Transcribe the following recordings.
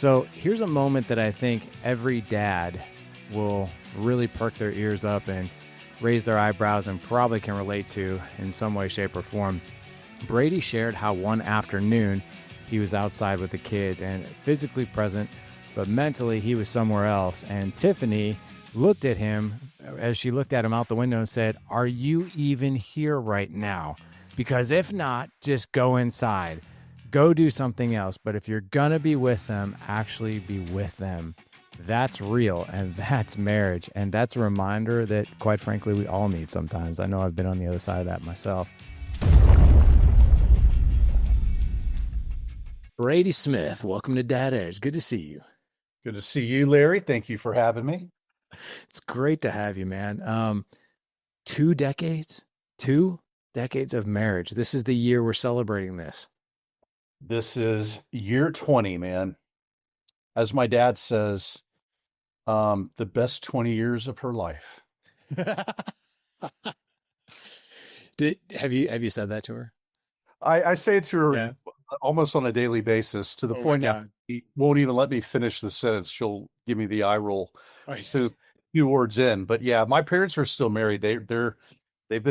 So here's a moment that I think every dad will really perk their ears up and raise their eyebrows and probably can relate to in some way, shape, or form. Brady shared how one afternoon he was outside with the kids and physically present, but mentally he was somewhere else. And Tiffani looked at him as she looked at him out the window and said, "Are you even here right now? Because if not, just go inside. Go do something else. But if you're going to be with them, actually be with them." That's real, and that's marriage. And that's a reminder that, quite frankly, we all need sometimes. I know I've been on the other side of that myself. Brady Smith, welcome to Dad Edge. Good to see you. Good to see you, Larry. Thank you for having me. It's great to have you, man. 2 decades of marriage. This is the year we're celebrating this. This is year 20, man. As my dad says, the best 20 years of her life. Have you said that to her? I say it to her almost on a daily basis, to the point now he won't even let me finish the sentence. She'll give me the eye roll. So a few words in. But yeah, my parents are still married. They've been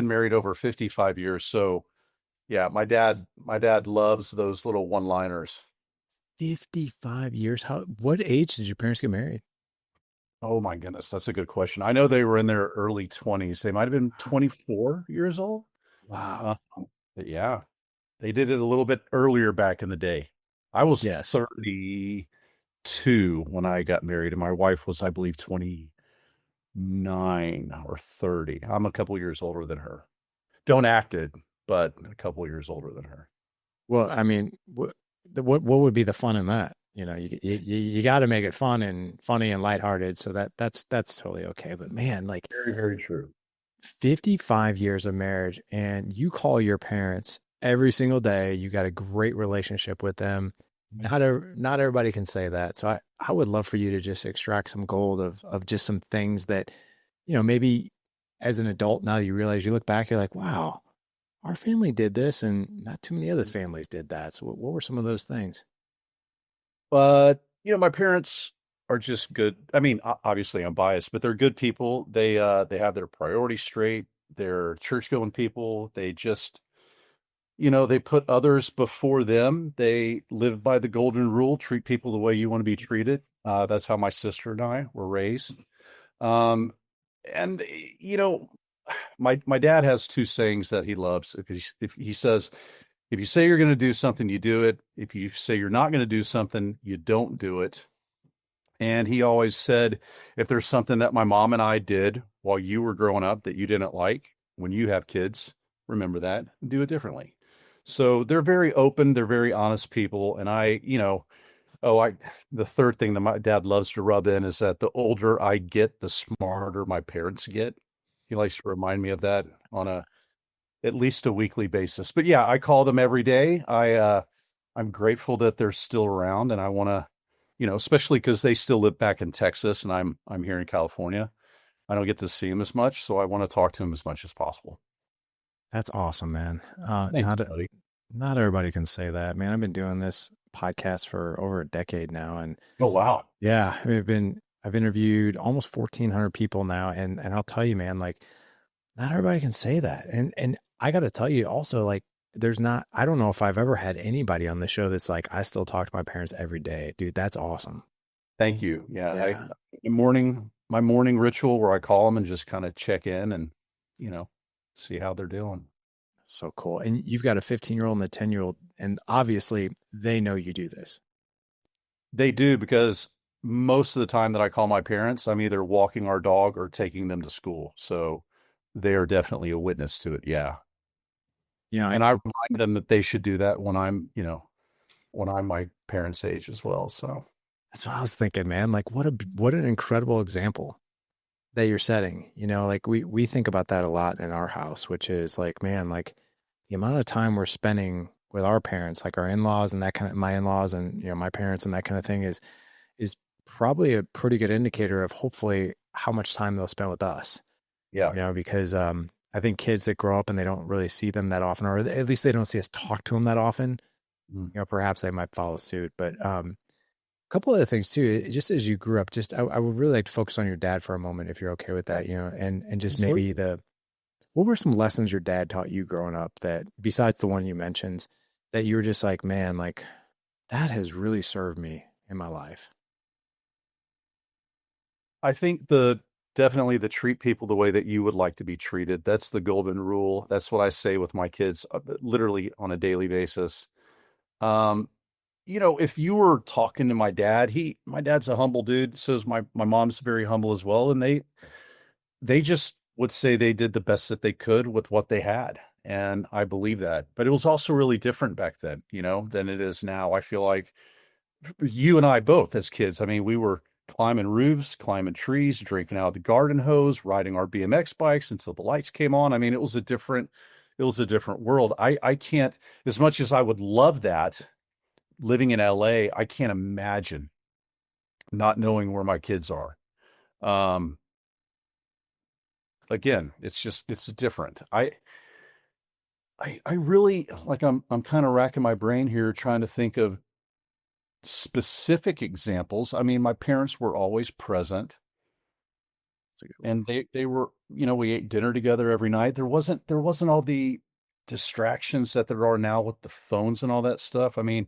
married over 55 years. So yeah, my dad loves those little one-liners. 55 years. What age did your parents get married? Oh my goodness, that's a good question. I know they were in their early 20s. They might have been 24 years old. Wow. But yeah, they did it a little bit earlier back in the day. I was 32 when I got married, and my wife was, I believe, 29 or 30. I'm a couple years older than her. Don't act it, but a couple years older than her. Well, I mean, what would be the fun in that? You know, you got to make it fun and funny and lighthearted. So that's totally okay. But man, like very, very true. 55 years of marriage, and you call your parents every single day. You got a great relationship with them. Not everybody can say that. So I would love for you to just extract some gold of just some things that, you know, maybe as an adult now you realize, you look back, you're like, wow, our family did this and not too many other families did that. So what were some of those things? But, my parents are just good. I mean, obviously I'm biased, but they're good people. They have their priorities straight. They're church going people. They just, they put others before them. They live by the golden rule, treat people the way you want to be treated. That's how my sister and I were raised. And my dad has 2 sayings that he loves. If he says, if you say you're going to do something, you do it. If you say you're not going to do something, you don't do it. And he always said, if there's something that my mom and I did while you were growing up that you didn't like, when you have kids, remember that and do it differently. So they're very open. They're very honest people. And the third thing that my dad loves to rub in is that the older I get, the smarter my parents get. He likes to remind me of that on at least a weekly basis. But yeah, I call them every day. I'm grateful that they're still around, and I want to, especially because they still live back in Texas and I'm here in California. I don't get to see them as much, so I want to talk to them as much as possible. That's awesome, man. Thanks, Not everybody can say that, man. I've been doing this podcast for over a decade now, and oh wow, yeah, I've interviewed almost 1,400 people now, and I'll tell you, man, like not everybody can say that, and I got to tell you also, like I don't know if I've ever had anybody on the show that's like, I still talk to my parents every day, dude. That's awesome. Thank you. Yeah. My morning ritual where I call them and just kind of check in and see how they're doing. So cool. And you've got a 15-year-old and a 10-year-old, and obviously they know you do this. They do, because most of the time that I call my parents, I'm either walking our dog or taking them to school. So they are definitely a witness to it. Yeah. Yeah. And I remind them that they should do that when I'm my parents' age as well. So that's what I was thinking, man. Like what an incredible example that you're setting. Like we think about that a lot in our house, which is like, man, like the amount of time we're spending with our parents, like our in-laws and that kind of, my in-laws and, my parents and that kind of thing is probably a pretty good indicator of hopefully how much time they'll spend with us. Yeah. Because, I think kids that grow up and they don't really see them that often, or at least they don't see us talk to them that often, perhaps they might follow suit. But, couple other things too, just as you grew up, just I would really like to focus on your dad for a moment, if you're okay with Yeah, that, and just maybe absolutely. what were some lessons your dad taught you growing up that besides the one you mentioned that you were just like, man, like that has really served me in my life. I think definitely the treat people the way that you would like to be treated. That's the golden rule. That's what I say with my kids, literally on a daily basis. Um, if you were talking to my dad's a humble dude. So is my mom's very humble as well, and they just would say they did the best that they could with what they had. And I believe that. But it was also really different back then, than it is now. I feel like you and I both as kids, I mean, we were climbing roofs, climbing trees, drinking out of the garden hose, riding our BMX bikes until the lights came on. I mean, it was a different world. I can't, as much as I would love that living in LA, I can't imagine not knowing where my kids are. Um, Again, it's different. I really like I'm kind of racking my brain here trying to think of specific examples. I mean, my parents were always present That's a good one. and they were, we ate dinner together every night. There wasn't all the distractions that there are now with the phones and all that stuff. I mean,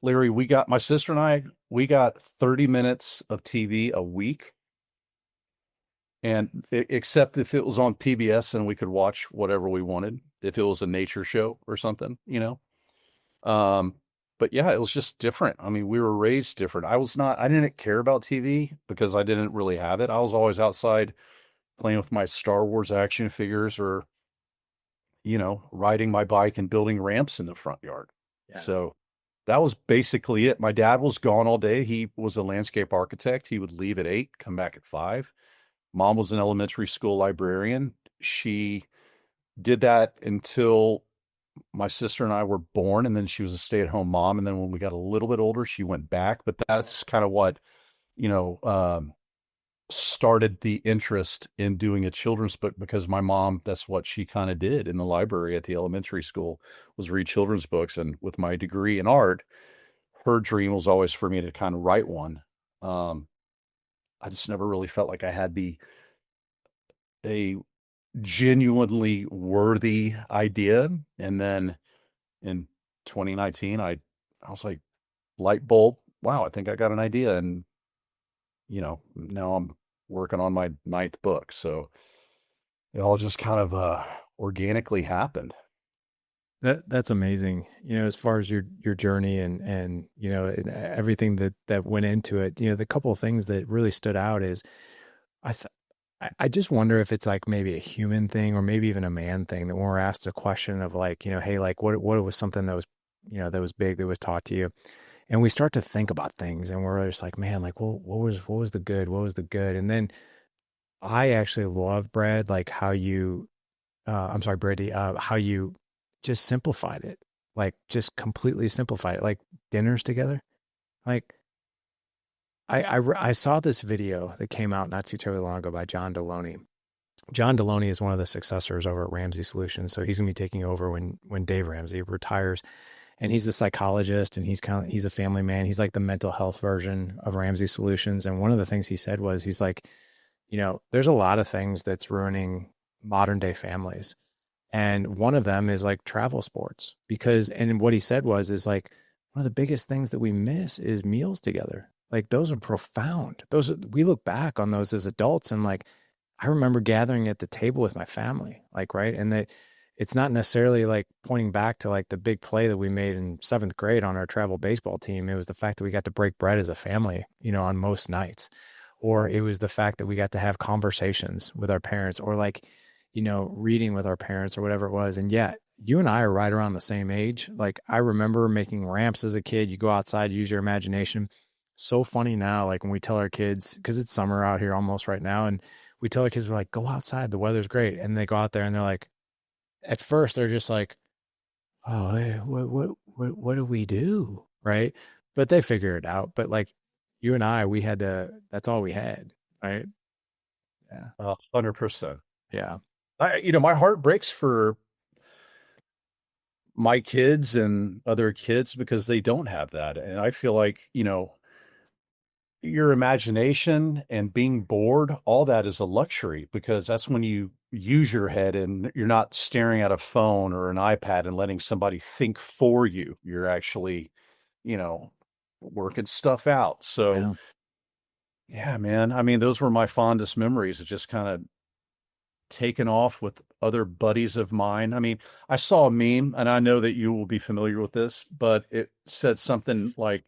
Larry, my sister and we got 30 minutes of TV a week, and except if it was on PBS and we could watch whatever we wanted, if it was a nature show or something. Um, but yeah, it was just different. I mean, we were raised different. I didn't care about TV because I didn't really have it. I was always outside playing with my Star Wars action figures or, riding my bike and building ramps in the front yard. Yeah. So that was basically it. My dad was gone all day. He was a landscape architect. He would leave at 8, come back at 5. Mom was an elementary school librarian. She did that until my sister and I were born, and then she was a stay-at-home mom. And then when we got a little bit older, she went back. But that's kind of what, you know, um, started the interest in doing a children's book because my mom, that's what she kind of did in the library at the elementary school was read children's books. And with my degree in art, her dream was always for me to kind of write one. Um, I just never really felt like I had a genuinely worthy idea. And then in 2019, I was like, light bulb, wow, I think I got an idea. And, now I'm working on my ninth book. So it all just kind of organically happened. That's amazing. As far as your journey and and everything that went into it, the couple of things that really stood out is I th I just wonder if it's like maybe a human thing or maybe even a man thing that when we're asked a question of like, hey, like what was something that was, that was big that was taught to you, and we start to think about things and we're just like, man, like, well, what was the good? What was the good? And then I actually love, Brad, like how you I'm sorry, Brady, how you just simplified it, like just completely simplified it, like dinners together. Like I saw this video that came out not too terribly long ago by John Deloney. John Deloney is one of the successors over at Ramsey Solutions, so he's gonna be taking over when Dave Ramsey retires. And he's a psychologist, and he's a family man. He's like the mental health version of Ramsey Solutions. And one of the things he said was, he's like, there's a lot of things that's ruining modern day families. And one of them is like travel sports and what he said is like, one of the biggest things that we miss is meals together. Like those are profound. We look back on those as adults and like, I remember gathering at the table with my family, like, right. And that it's not necessarily like pointing back to like the big play that we made in seventh grade on our travel baseball team. It was the fact that we got to break bread as a family, on most nights, or it was the fact that we got to have conversations with our parents, or like, reading with our parents or whatever it was. And yet you and I are right around the same age. Like I remember making ramps as a kid. You go outside, use your imagination. So funny now, like when we tell our kids, because it's summer out here almost right now, and we tell our kids, we're like, go outside, the weather's great. And they go out there and they're like, at first they're just like, oh, hey, what do we do? Right. But they figure it out. But like you and I, that's all we had. Right. Yeah. 100%. Yeah. My heart breaks for my kids and other kids because they don't have that. And I feel like, your imagination and being bored, all that is a luxury because that's when you use your head and you're not staring at a phone or an iPad and letting somebody think for you. You're actually, you know, working stuff out. So, Yeah. yeah, man. I mean, those were my fondest memories of just kind of taking off with other buddies of mine. I mean, I saw a meme and I know that you will be familiar with this, but it said something like,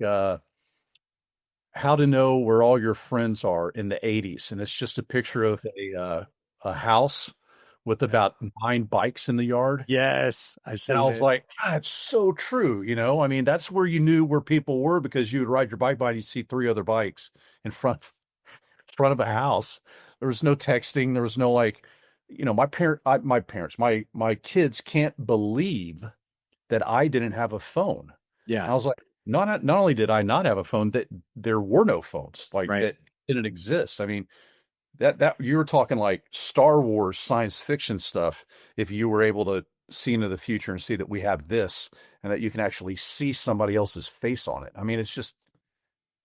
how to know where all your friends are in the 80s. And it's just a picture of a house with Yeah. about 9 bikes in the yard. Yes, I've And I seen was it. like, ah, it's so true. I mean, that's where you knew where people were because you would ride your bike by and you'd see 3 other bikes in front of a house. There was no texting. There was no like, my parents, my kids can't believe that I didn't have a phone. Yeah. And I was like, not only did I not have a phone, that there were no phones, like Right. that didn't exist. I mean, that you were talking like Star Wars science fiction stuff. If you were able to see into the future and see that we have this and that you can actually see somebody else's face on it. I mean, it's just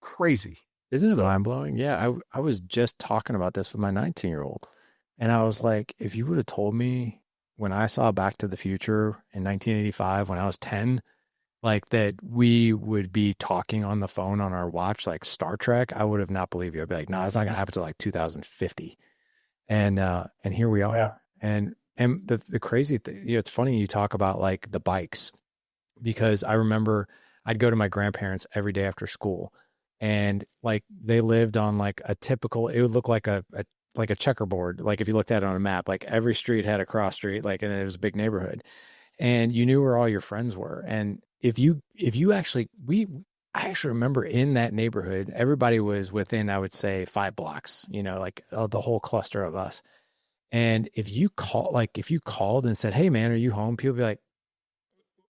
crazy. Isn't it So mind blowing? Yeah, I was just talking about this with my 19-year-old. And I was like, if you would have told me when I saw Back to the Future in 1985 when I was 10, like that we would be talking on the phone on our watch like Star Trek, I would have not believed you. I'd be like, no, it's not gonna happen till like 2050. And here we yeah. are. And the crazy thing, it's funny you talk about like the bikes because I remember I'd go to my grandparents every day after school and like they lived on like a typical, it would look like like a checkerboard. Like if you looked at it on a map, like every street had a cross street, like, and it was a big neighborhood and you knew where all your friends were. And if you actually, I actually remember in that neighborhood, everybody was within, I would say 5 blocks, like the whole cluster of us. And if you called and said, "Hey man, are you home?" People would be like,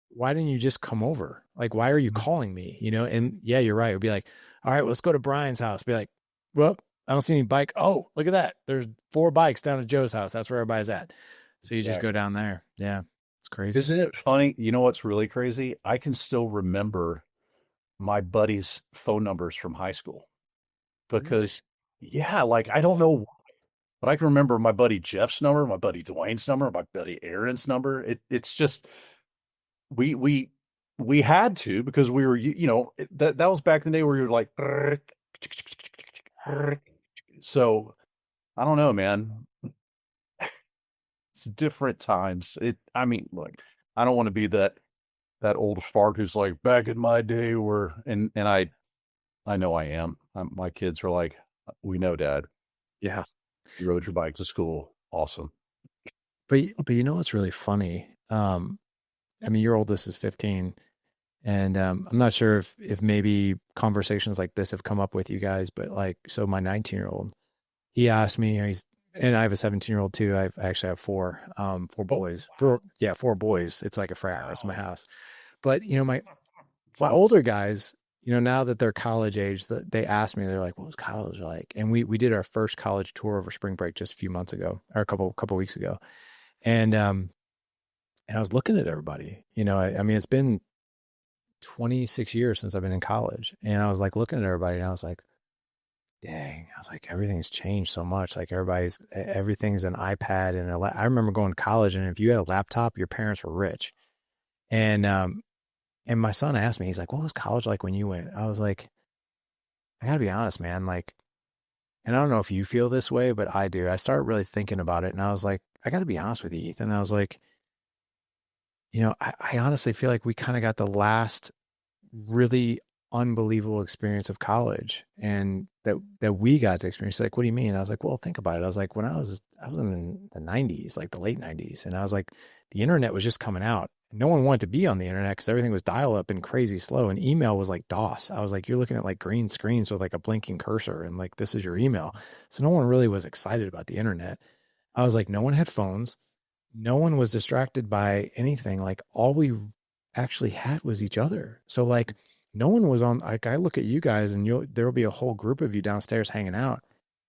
why didn't you just come over? Like, why are you calling me? And yeah, you're right. It would be like, all right, let's go to Brian's house. Be like, well, I don't see any bike. Oh, look at that. There's 4 bikes down at Joe's house. That's where everybody's at. So you just go Exactly. down there. Yeah. It's crazy. Isn't it funny? You know what's really crazy? I can still remember my buddies' phone numbers from high school Really? because, yeah, like I don't know, but I can remember my buddy Jeff's number, my buddy Dwayne's number, my buddy Aaron's number. It's just we we we had to because we were that was back in the day where you were like so I don't know, man. It's different times. I mean, look, I don't want to be that old fart who's like back in my day where and I know I am. My kids are like, we know, Dad. Yeah. You rode your bike to school. Awesome. But you know what's really funny? I mean, your oldest is 15, and I'm not sure if maybe conversations like this have come up with you guys, but like, so my 19-year-old, he asked me, and I have a 17-year-old too. I actually have four Oh, boys, four boys. It's like a frat house in my wow. house. But my Fun. older guys, now that they're college age, they asked me, they're like, "What was college like?" And we did our first college tour over spring break just a few months ago, or a couple weeks ago, and I was looking at everybody. I mean, it's been 26 years since I've been in college, and I was like looking at everybody, and I was like, dang, I was like, everything's changed so much. Like everything's an iPad and I remember going to college, and if you had a laptop, your parents were rich. And my son asked me, he's like, "What was college like when you went?" I was like, "I gotta be honest, man. Like, and I don't know if you feel this way, but I do. I started really thinking about it, and I was like, I gotta be honest with you, Ethan. I was like, I honestly feel like we kind of got the last really unbelievable experience of college and that we got to experience. Like, what do you mean? I was like, well, think about it. I was like, when I was in the 90s, like the late 90s, and I was like, the internet was just coming out. No one wanted to be on the internet because everything was dial up and crazy slow, and email was like DOS. I was like, you're looking at like green screens with like a blinking cursor, and like this is your email. So no one really was excited about the internet. I was like, no one had phones. No one was distracted by anything. Like all we actually had was each other. So like no one was on, like I look at you guys and there'll be a whole group of you downstairs hanging out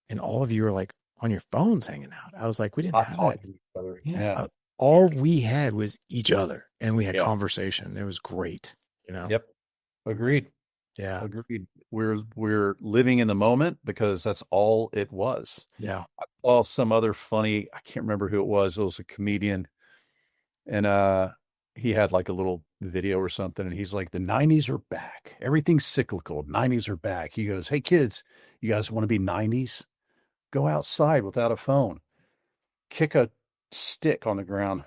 and all of you are like on your phones hanging out. I was like, we didn't Not have that. talking to each other. Yeah. Yeah. All we had was each other and we had Yeah. conversation. It was great. Yep. Agreed. Yeah. Agreed. we're living in the moment because that's all it was. Yeah. I saw some other funny, I can't remember who it was. It was a comedian, and he had like a little video or something, and he's like, the 90s are back. Everything's cyclical. 90s are back. He goes, "Hey kids, you guys want to be 90s? Go outside without a phone. Kick a stick on the ground.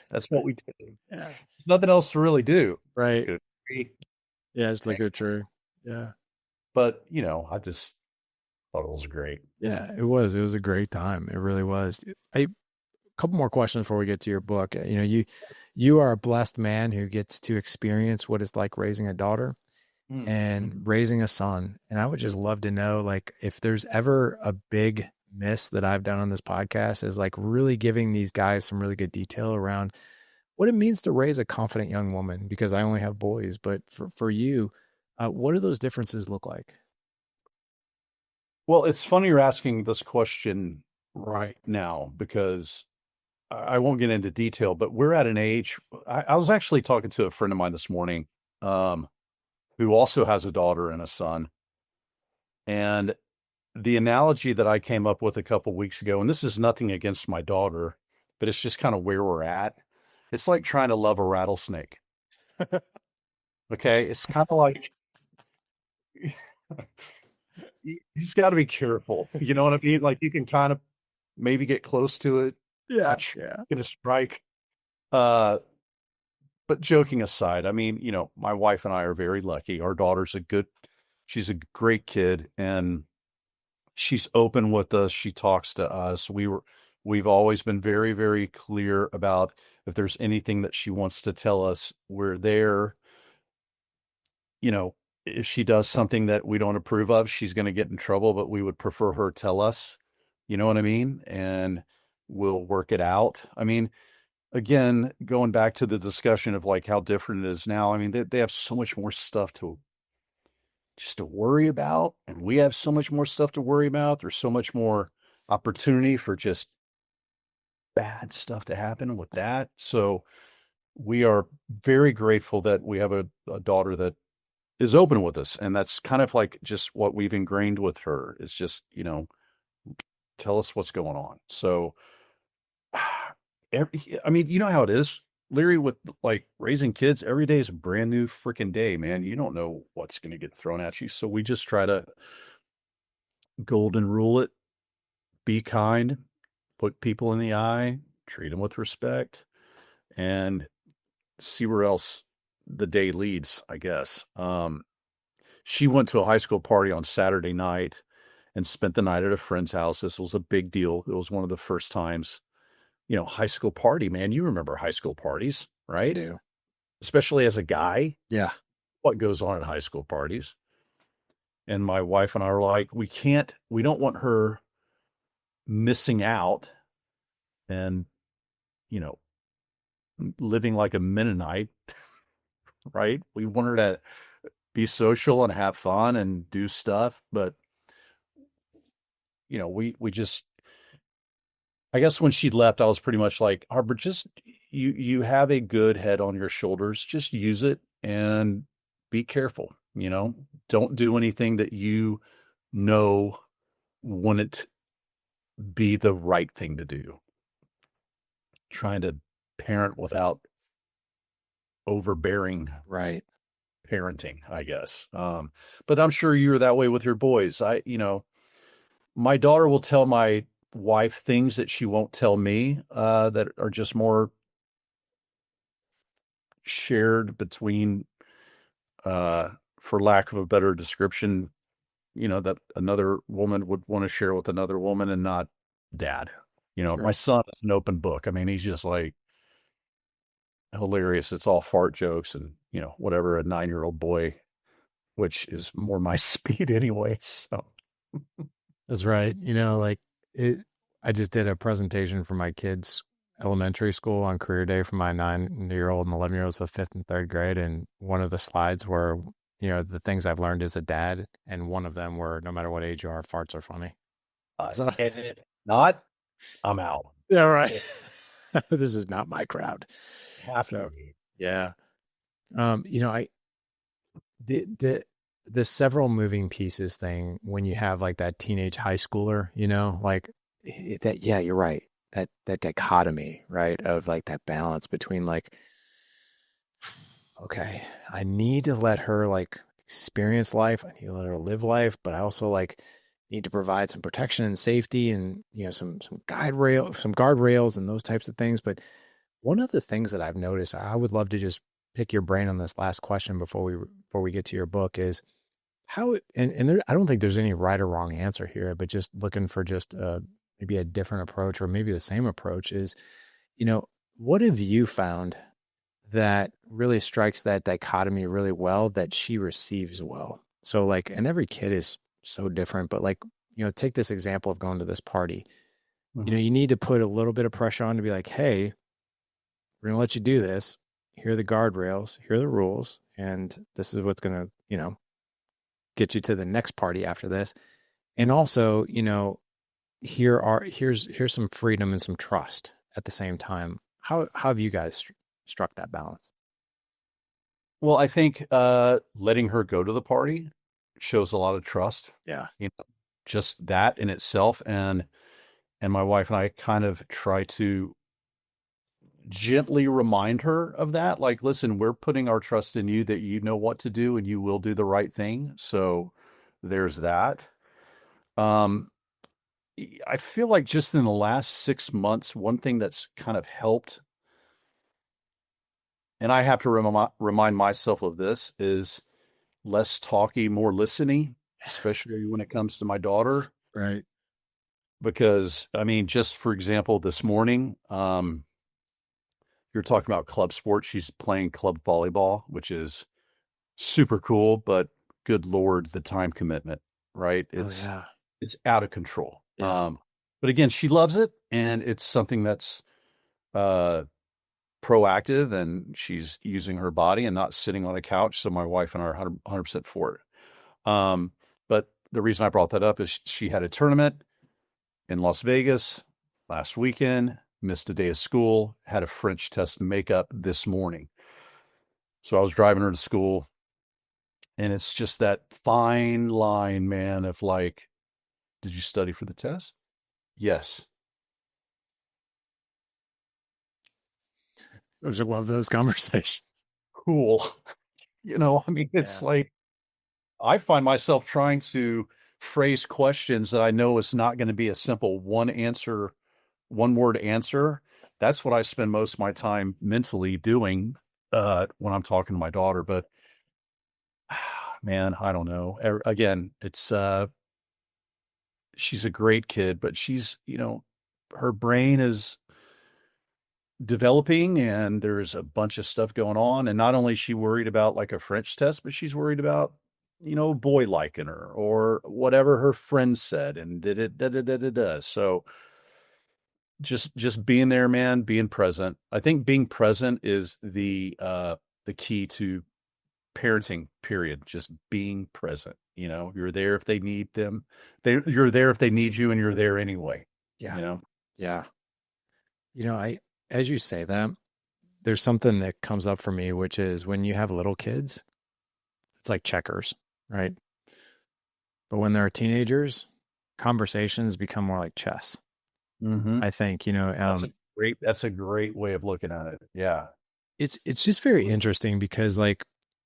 That's what we did. Yeah. Nothing else to really do. Right. Good. Yeah. It's like a true. Yeah. But, I just thought it was great. Yeah. It was. It was a great time. It really was. A couple more questions before we get to your book. You are a blessed man who gets to experience what it's like raising a daughter and raising a son. And I would just love to know, like, if there's ever a big miss that I've done on this podcast is like really giving these guys some really good detail around what it means to raise a confident young woman, because I only have boys, but for you, what do those differences look like? Well, it's funny you're asking this question right now because I won't get into detail, but we're at an age. I was actually talking to a friend of mine this morning, um, who also has a daughter and a son. And the analogy that I came up with a couple weeks ago, and this is nothing against my daughter, but it's just kind of where we're at. It's like trying to love a rattlesnake. Okay. It's kind of like he's got to be careful. You know what I mean? Like you can kind of maybe get close to it. Yeah. Not sure Yeah. it's gonna strike. Uh, but joking aside, I mean, my wife and I are very lucky. Our daughter's she's a great kid, and she's open with us. She talks to us. We've always been very, very clear about if there's anything that she wants to tell us, we're there. You know, if she does something that we don't approve of, she's going to get in trouble, but we would prefer her tell us, you know what I mean? And we'll work it out. I mean, again, going back to the discussion of like how different it is now, I mean, they have so much more stuff to worry about, and we have so much more stuff to worry about. There's so much more opportunity for just bad stuff to happen with that. So we are very grateful that we have a daughter that is open with us. And that's kind of like just what we've ingrained with her is just, tell us what's going on. So, I mean, you know how it is, Leary, with like raising kids. Every day is a brand new freaking day, man. You don't know what's going to get thrown at you. So we just try to golden rule it, be kind, look people in the eye, treat them with respect, and see where else the day leads, I guess. She went to a high school party on Saturday night and spent the night at a friend's house. This was a big deal. It was one of the first times, high school party, man. You remember high school parties, I right? do. Especially as a guy, Yeah. what goes on at high school parties. And my wife and I were like, we don't want her missing out and, you know, living like a Mennonite, right? We want her to be social and have fun and do stuff. But, we just, I guess when she left, I was pretty much like, Harbor, just you have a good head on your shoulders. Just use it and be careful. Don't do anything that know wouldn't be the right thing to do. Trying to parent without overbearing Right. parenting, I guess. But I'm sure you're that way with your boys. My daughter will tell my wife things that she won't tell me, that are just more shared between, uh, for lack of a better description, that another woman would want to share with another woman and not dad. My Sure. son is an open book. I mean, he's just like hilarious. It's all fart jokes and, whatever a 9-year-old boy, which is more my speed anyway. So, That's right. Like it, I just did a presentation for my kids' elementary school on career day for my 9-year-old and 11-year-olds of fifth and third grade. And one of the slides were, the things I've learned as a dad. And one of them were no matter what age you are, farts are funny. So, and not, I'm out. yeah, right. This is not my crowd. Happy. So, yeah. I the this several moving pieces thing when you have like that teenage high schooler, like that, yeah, you're right. That dichotomy, right? Of like that balance between like, okay, I need to let her like experience life. I need to let her live life, but I also like need to provide some protection and safety and some some guardrails and those types of things. But one of the things that I've noticed, I would love to just pick your brain on this last question before we get to your book is how and there, I don't think there's any right or wrong answer here, but just looking for just maybe a different approach or maybe the same approach is, you know, what have you found that really strikes that dichotomy really well that she receives well? So like, and every kid is so different, but like, take this example of going to this party. Mhm. You need to put a little bit of pressure on to be like, hey, we're going to let you do this. Here are the guardrails, here are the rules, and this is what's going to, get you to the next party after this. And also, here's some freedom and some trust at the same time. How have you guys struck that balance? Well, I think letting her go to the party shows a lot of trust. Yeah. You know, just that in itself, and my wife and I kind of try to gently remind her of that. Like, listen, we're putting our trust in you that you know what to do and you will do the right thing. So there's that. Um, I feel like just in the last 6 months, one thing that's kind of helped, and I have to remind myself of this, is less talky, more listening, especially when it comes to my daughter. Right. Because, I mean, just for example, this morning, you're talking about club sports. She's playing club volleyball, which is super cool, but good Lord, the time commitment, right? Oh yeah. It's out of control. Yeah. But again, she loves it, and it's something that's uh proactive, and she's using her body and not sitting on a couch. So my wife and I are 100% for it. But the reason I brought that up is she had a tournament in Las Vegas last weekend, missed a day of school, had a French test makeup this morning. So I was driving her to school, and it's just that fine line, man, of like, did you study for the test? Yes. I just love those conversations. Cool. I mean, it's Yeah. like I find myself trying to phrase questions that I know is not going to be a simple one word answer. That's what I spend most of my time mentally doing when I'm talking to my daughter. But man, I don't know. Again, it's she's a great kid, but her brain is developing and there's a bunch of stuff going on. And not only is she worried about like a French test, but she's worried about, a boy liking her or whatever her friends said and did it da da da da da. So just being there, man, being present. I think being present is the key to parenting, period. Just being present. You're there if they need them. You're there if they need you, and you're there anyway. Yeah. You know. Yeah. I as you say that, there's something that comes up for me, which is when you have little kids, it's like checkers, right? But when they're teenagers, conversations become more like chess. Mm-hmm. I think, That's a great way of looking at it. Yeah. it's just very interesting because like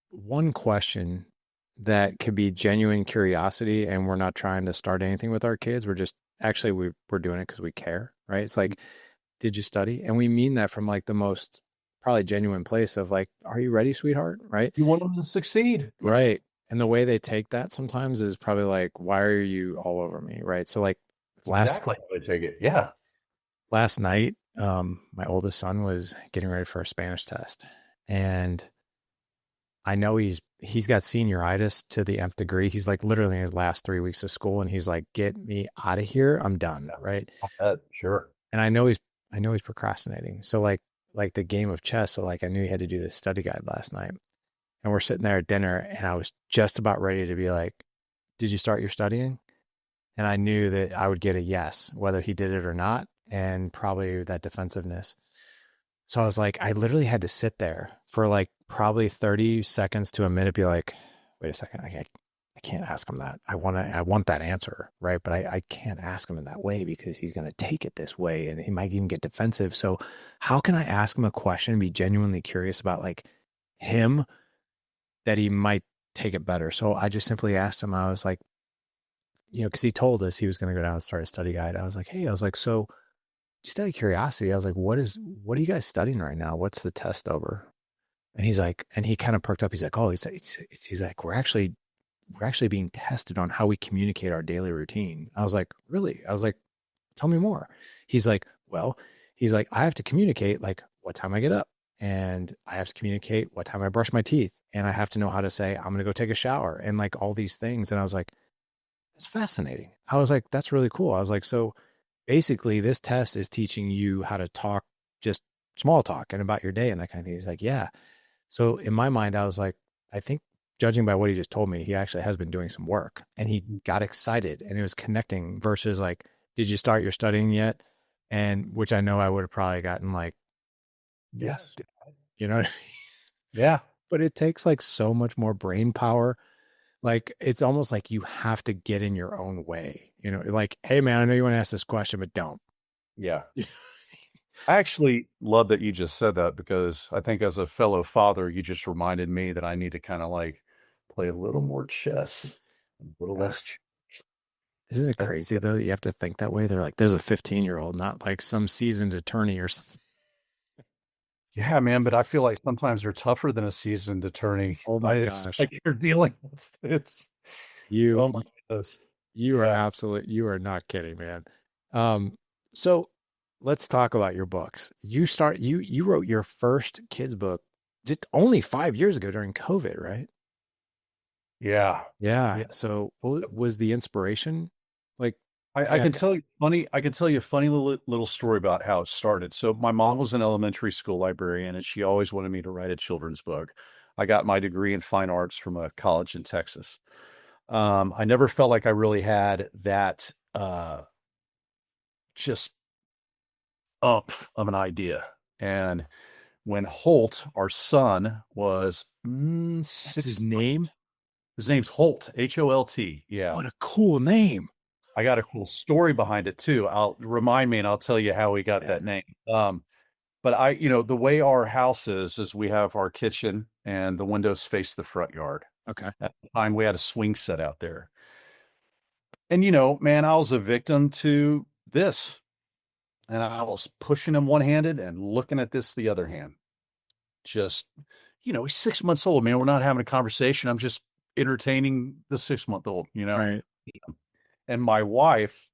one question that could be genuine curiosity and we're not trying to start anything with our kids. We're just actually we're doing it because we care, right? It's like, did you study? And we mean that from like the most probably genuine place of like, are you ready, sweetheart? Right? You want them to succeed. Yeah. Right. And the way they take that sometimes is probably like, why are you all over me? Right. So like That's last exactly how I take it. Yeah. last night, my oldest son was getting ready for a Spanish test. And I know he's got senioritis to the nth degree. He's like literally in his last 3 weeks of school and he's like, get me out of here. I'm done. Right. Sure. And I know he's procrastinating. So like the game of chess. So like I knew he had to do this study guide last night. And we're sitting there at dinner and I was just about ready to be like, did you start your studying? And I knew that I would get a yes, whether he did it or not, and probably that defensiveness. So I was like, I literally had to sit there for like probably 30 seconds to a minute, be like, wait a second, can't ask him that. I want that answer, right? But I can't ask him in that way because he's going to take it this way and he might even get defensive. So how can I ask him a question and be genuinely curious about like him that he might take it better? So I just simply asked him, I was like, because he told us he was going to go down and start a study guide. I was like, hey, I was like, so just out of curiosity, I was like, what are you guys studying right now? What's the test over? And he's like, and he kind of perked up. He's like, oh, he's like, we're actually being tested on how we communicate our daily routine. I was like, really? I was like, tell me more. He's like, well, he's like, I have to communicate like what time I get up and I have to communicate what time I brush my teeth. And I have to know how to say, I'm going to go take a shower and like all these things. And I was like, that's fascinating. I was like, that's really cool. I was like, so basically this test is teaching you how to talk, just small talk and about your day and that kind of thing. He's like, yeah. So in my mind, I was like, I think judging by what he just told me, he actually has been doing some work and he got excited and it was connecting versus like, did you start your studying yet? And which I know I would have probably gotten like, yes, you know, Yeah. but it takes like so much more brain power. Like, it's almost like you have to get in your own way, like, hey man, I know you want to ask this question, but don't. Yeah. I actually love that you just said that because I think as a fellow father, you just reminded me that I need to kind of like play a little more chess, a little less. Isn't it crazy though? That you have to think that way. They're like, there's a 15-year-old, not like some seasoned attorney or something. Yeah, man, but I feel like sometimes they're tougher than a seasoned attorney. Oh my It's gosh. like you're dealing with it's You, oh my goodness. you are Yeah. you are not kidding, man. So let's talk about your books. You wrote your first kids book just only 5 years ago during COVID, right? Yeah. Yeah. Yeah. So what was the inspiration? Like, I yeah, can tell you a funny little story about how it started. So my mom was an elementary school librarian and she always wanted me to write a children's book. I got my degree in fine arts from a college in Texas. I never felt like I really had that just umph of an idea. And when Holt, our son, was that's his six, name. his name's Holt, Holt. Yeah. What a cool name. I got a cool story behind it too. I'll remind me and I'll tell you how we got Yeah. that name. But the way our house is we have our kitchen and the windows face the front yard. Okay. At the time, we had a swing set out there. And, man, I was a victim to this. And I was pushing him one handed and looking at this the other hand. Just, he's 6 months old, man. We're not having a conversation. I'm just entertaining the 6 month old. Right. And my wife,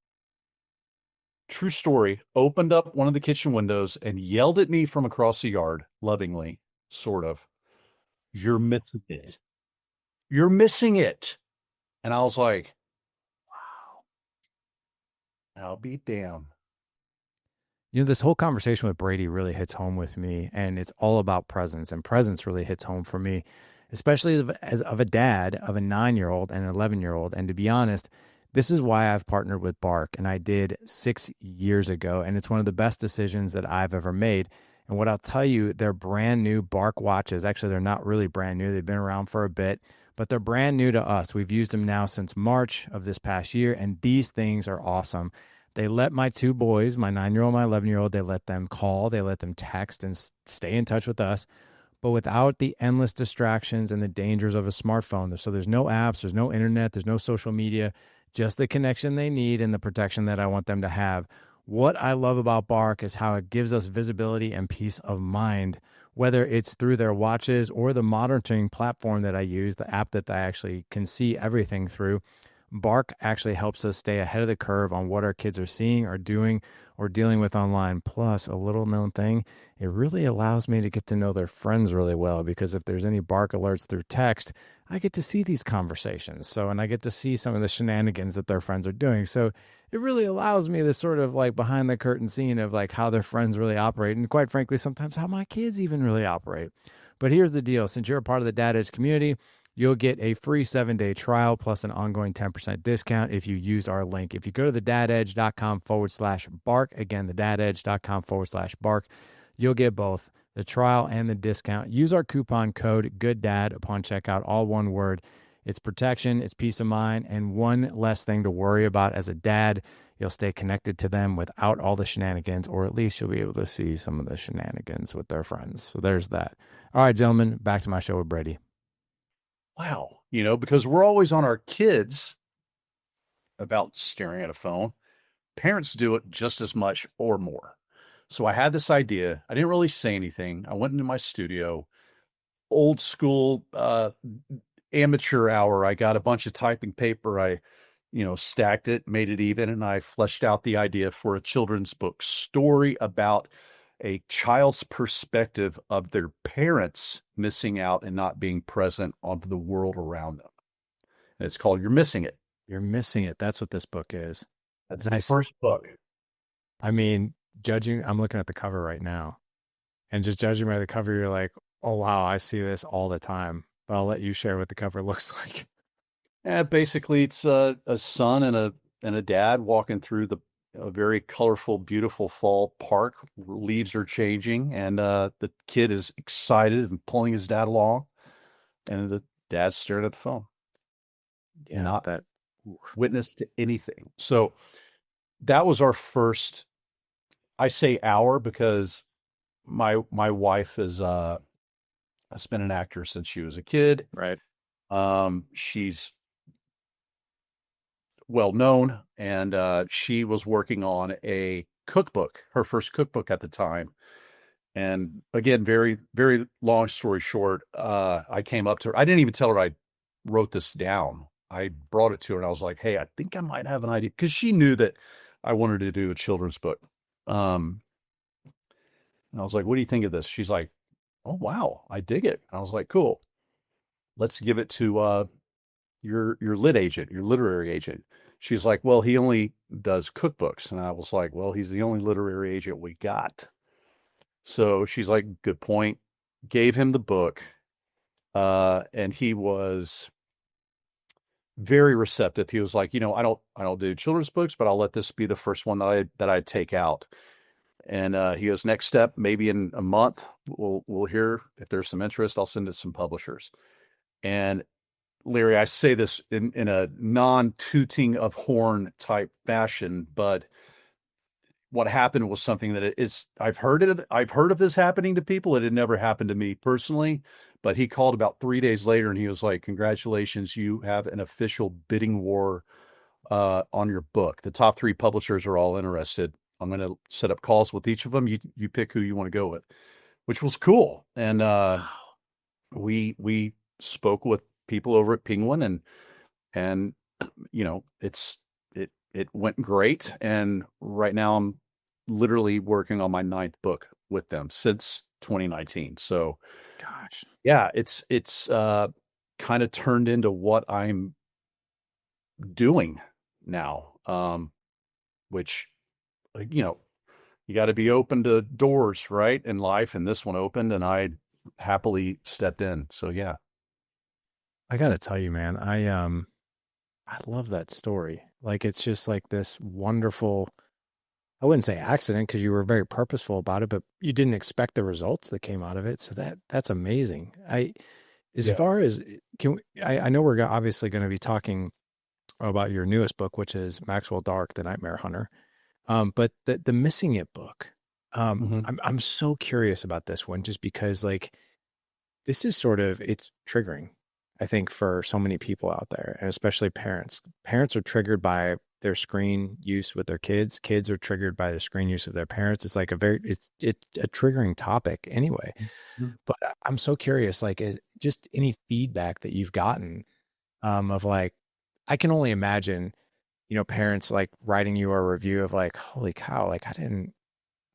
true story, opened up one of the kitchen windows and yelled at me from across the yard, lovingly, sort of, "You're missing it. You're missing it." And I was like, wow, I'll be damned. This whole conversation with Brady really hits home with me, and it's all about presence, and presence really hits home for me, especially as of a dad of a 9-year-old and an 11-year-old. And to be honest, this is why I've partnered with Bark, and I did 6 years ago, and it's one of the best decisions that I've ever made. And what I'll tell you, they're brand new Bark watches. Actually, they're not really brand new. They've been around for a bit, but they're brand new to us. We've used them now since March of this past year, and these things are awesome. They let my two boys, my 9-year-old, my 11-year-old, they let them call, they let them text and stay in touch with us, but without the endless distractions and the dangers of a smartphone. So there's no apps, there's no internet, there's no social media, just the connection they need and the protection that I want them to have. What I love about Bark is how it gives us visibility and peace of mind, whether it's through their watches or the monitoring platform that I use, the app that I actually can see everything through. Bark actually helps us stay ahead of the curve on what our kids are seeing or doing or dealing with online. Plus, a little known thing, it really allows me to get to know their friends really well, because if there's any Bark alerts through text, I get to see these conversations. And I get to see some of the shenanigans that their friends are doing. So it really allows me this sort of like behind the curtain scene of like how their friends really operate. And quite frankly, sometimes how my kids even really operate. But here's the deal. Since you're a part of the Dad Edge community, you'll get a free 7-day trial plus an ongoing 10% discount if you use our link. If you go to thedadedge.com/bark, again, thedadedge.com/bark, you'll get both the trial and the discount. Use our coupon code GOODDAD upon checkout, all one word. It's protection, it's peace of mind, and one less thing to worry about as a dad. You'll stay connected to them without all the shenanigans, or at least you'll be able to see some of the shenanigans with their friends. So there's that. All right, gentlemen, back to my show with Brady. Wow. Because we're always on our kids about staring at a phone. Parents do it just as much or more. So I had this idea. I didn't really say anything. I went into my studio, old school amateur hour. I got a bunch of typing paper. I, stacked it, made it even, and I fleshed out the idea for a children's book story about a child's perspective of their parents missing out and not being present of the world around them. And it's called You're Missing It. You're missing it. That's what this book is. That's the Nice. first book. I mean, I'm looking at the cover right now, and just judging by the cover, you're like, oh, wow, I see this all the time. But I'll let you share what the cover looks like. Basically, it's a son and a dad walking through a very colorful, beautiful fall park. Leaves are changing, and the kid is excited and pulling his dad along, and the dad's staring at the phone, Yeah, not that. witness to anything. So that was our first. I say hour because my wife has been an actor since she was a kid. Right. She's well known, and she was working on a cookbook, her first cookbook at the time. And again, very, very long story short, I came up to her. I didn't even tell her I wrote this down. I brought it to her and I was like, hey, I think I might have an idea. Because she knew that I wanted to do a children's book. And I was like, what do you think of this? She's like, oh, wow, I dig it. I was like, cool. Let's give it to your lit agent, your literary agent. She's like, well, he only does cookbooks. And I was like, well, he's the only literary agent we got. So she's like, good point. Gave him the book. And he was very receptive. He was like, I don't do children's books, but I'll let this be the first one that I take out. And he goes, next step, maybe in a month, we'll hear if there's some interest. I'll send it to some publishers. And Larry, I say this in a non-tooting of horn type fashion, but what happened was something that I've heard of this happening to people. It had never happened to me personally, but he called about 3 days later and he was like, congratulations, you have an official bidding war on your book. The top 3 publishers are all interested. I'm going to set up calls with each of them. You pick who you want to go with, which was cool. And we spoke with people over at Penguin, and it went great. And right now I'm literally working on my 9th book with them since 2019. So, Gosh, yeah, it's kind of turned into what I'm doing now, which, you got to be open to doors, right, in life. And this one opened, and I happily stepped in. So, yeah. I gotta tell you, man, I love that story. Like it's just like this wonderful. I wouldn't say accident because you were very purposeful about it, but you didn't expect the results that came out of it. So that's amazing. As Yeah. far as I know we're obviously going to be talking about your newest book, which is Maxwell Dark, The Nightmare Hunter. But the Missing It book, Mhm. I'm so curious about this one just because like this is it's triggering, I think, for so many people out there, and especially parents. Parents are triggered by their screen use with their kids. Kids are triggered by the screen use of their parents. It's like it's a triggering topic anyway. Mhm. But I'm so curious, like, just any feedback that you've gotten, of like, I can only imagine, parents like writing you a review of like, holy cow, like I didn't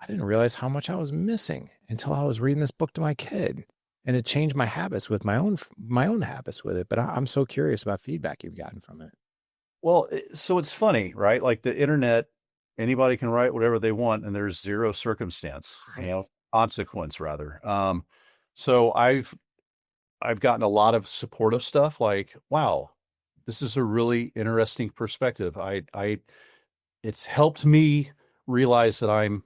realize how much I was missing until I was reading this book to my kid. And it changed my habits with my own habits with it. But I'm so curious about feedback you've gotten from it. Well, so it's funny, right? Like the internet, anybody can write whatever they want, and there's zero circumstance, Right. consequence rather. So I've gotten a lot of supportive stuff, like, wow, this is a really interesting perspective. It's helped me realize that I'm,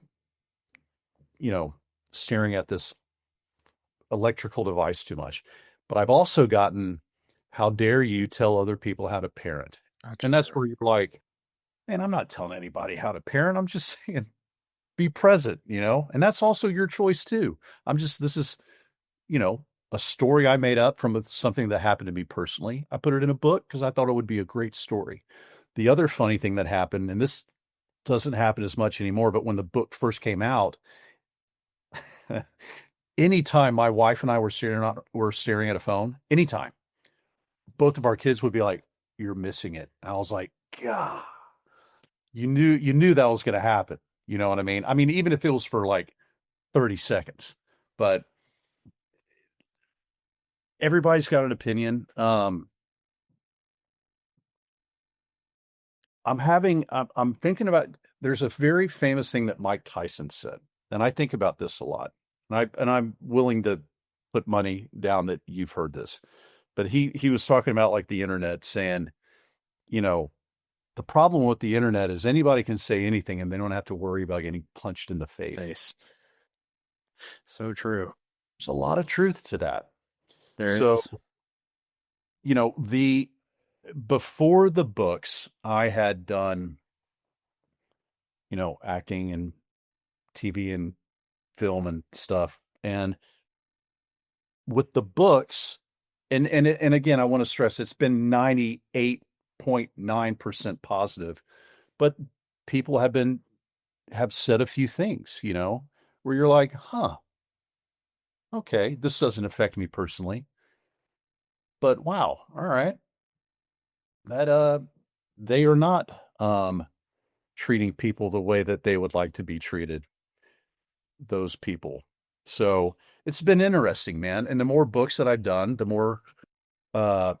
you know, staring at this electrical device too much. But I've also gotten how dare you tell other people how to parent? That's And that's true. where you're like, man, I'm not telling anybody how to parent. I'm just saying be present, and that's also your choice too. This is, you know, a story I made up from something that happened to me personally. I put it in a book because I thought it would be a great story. The other funny thing that happened, and this doesn't happen as much anymore, but when the book first came out, anytime my wife and I were staring at a phone, anytime, both of our kids would be like, "You're missing it." And I was like, "God, you knew that was going to happen." You know what I mean? I mean, even if it was for like 30 seconds, but everybody's got an opinion. I'm thinking about, there's a very famous thing that Mike Tyson said, and I think about this a lot. And I'm willing to put money down that you've heard this. But he was talking about like the internet, saying, you know, the problem with the internet is anybody can say anything and they don't have to worry about getting punched in the face. Face. So true. There's a lot of truth to that. There So, is. the before the books, I had done, acting and TV and film and stuff. And with the books, and again, I want to stress it's been 98.9% positive, but people have said a few things, where you're like, huh, okay, this doesn't affect me personally, but wow, all right, that they are not treating people the way that they would like to be treated, those people. So it's been interesting, man. And the more books that I've done, the more uh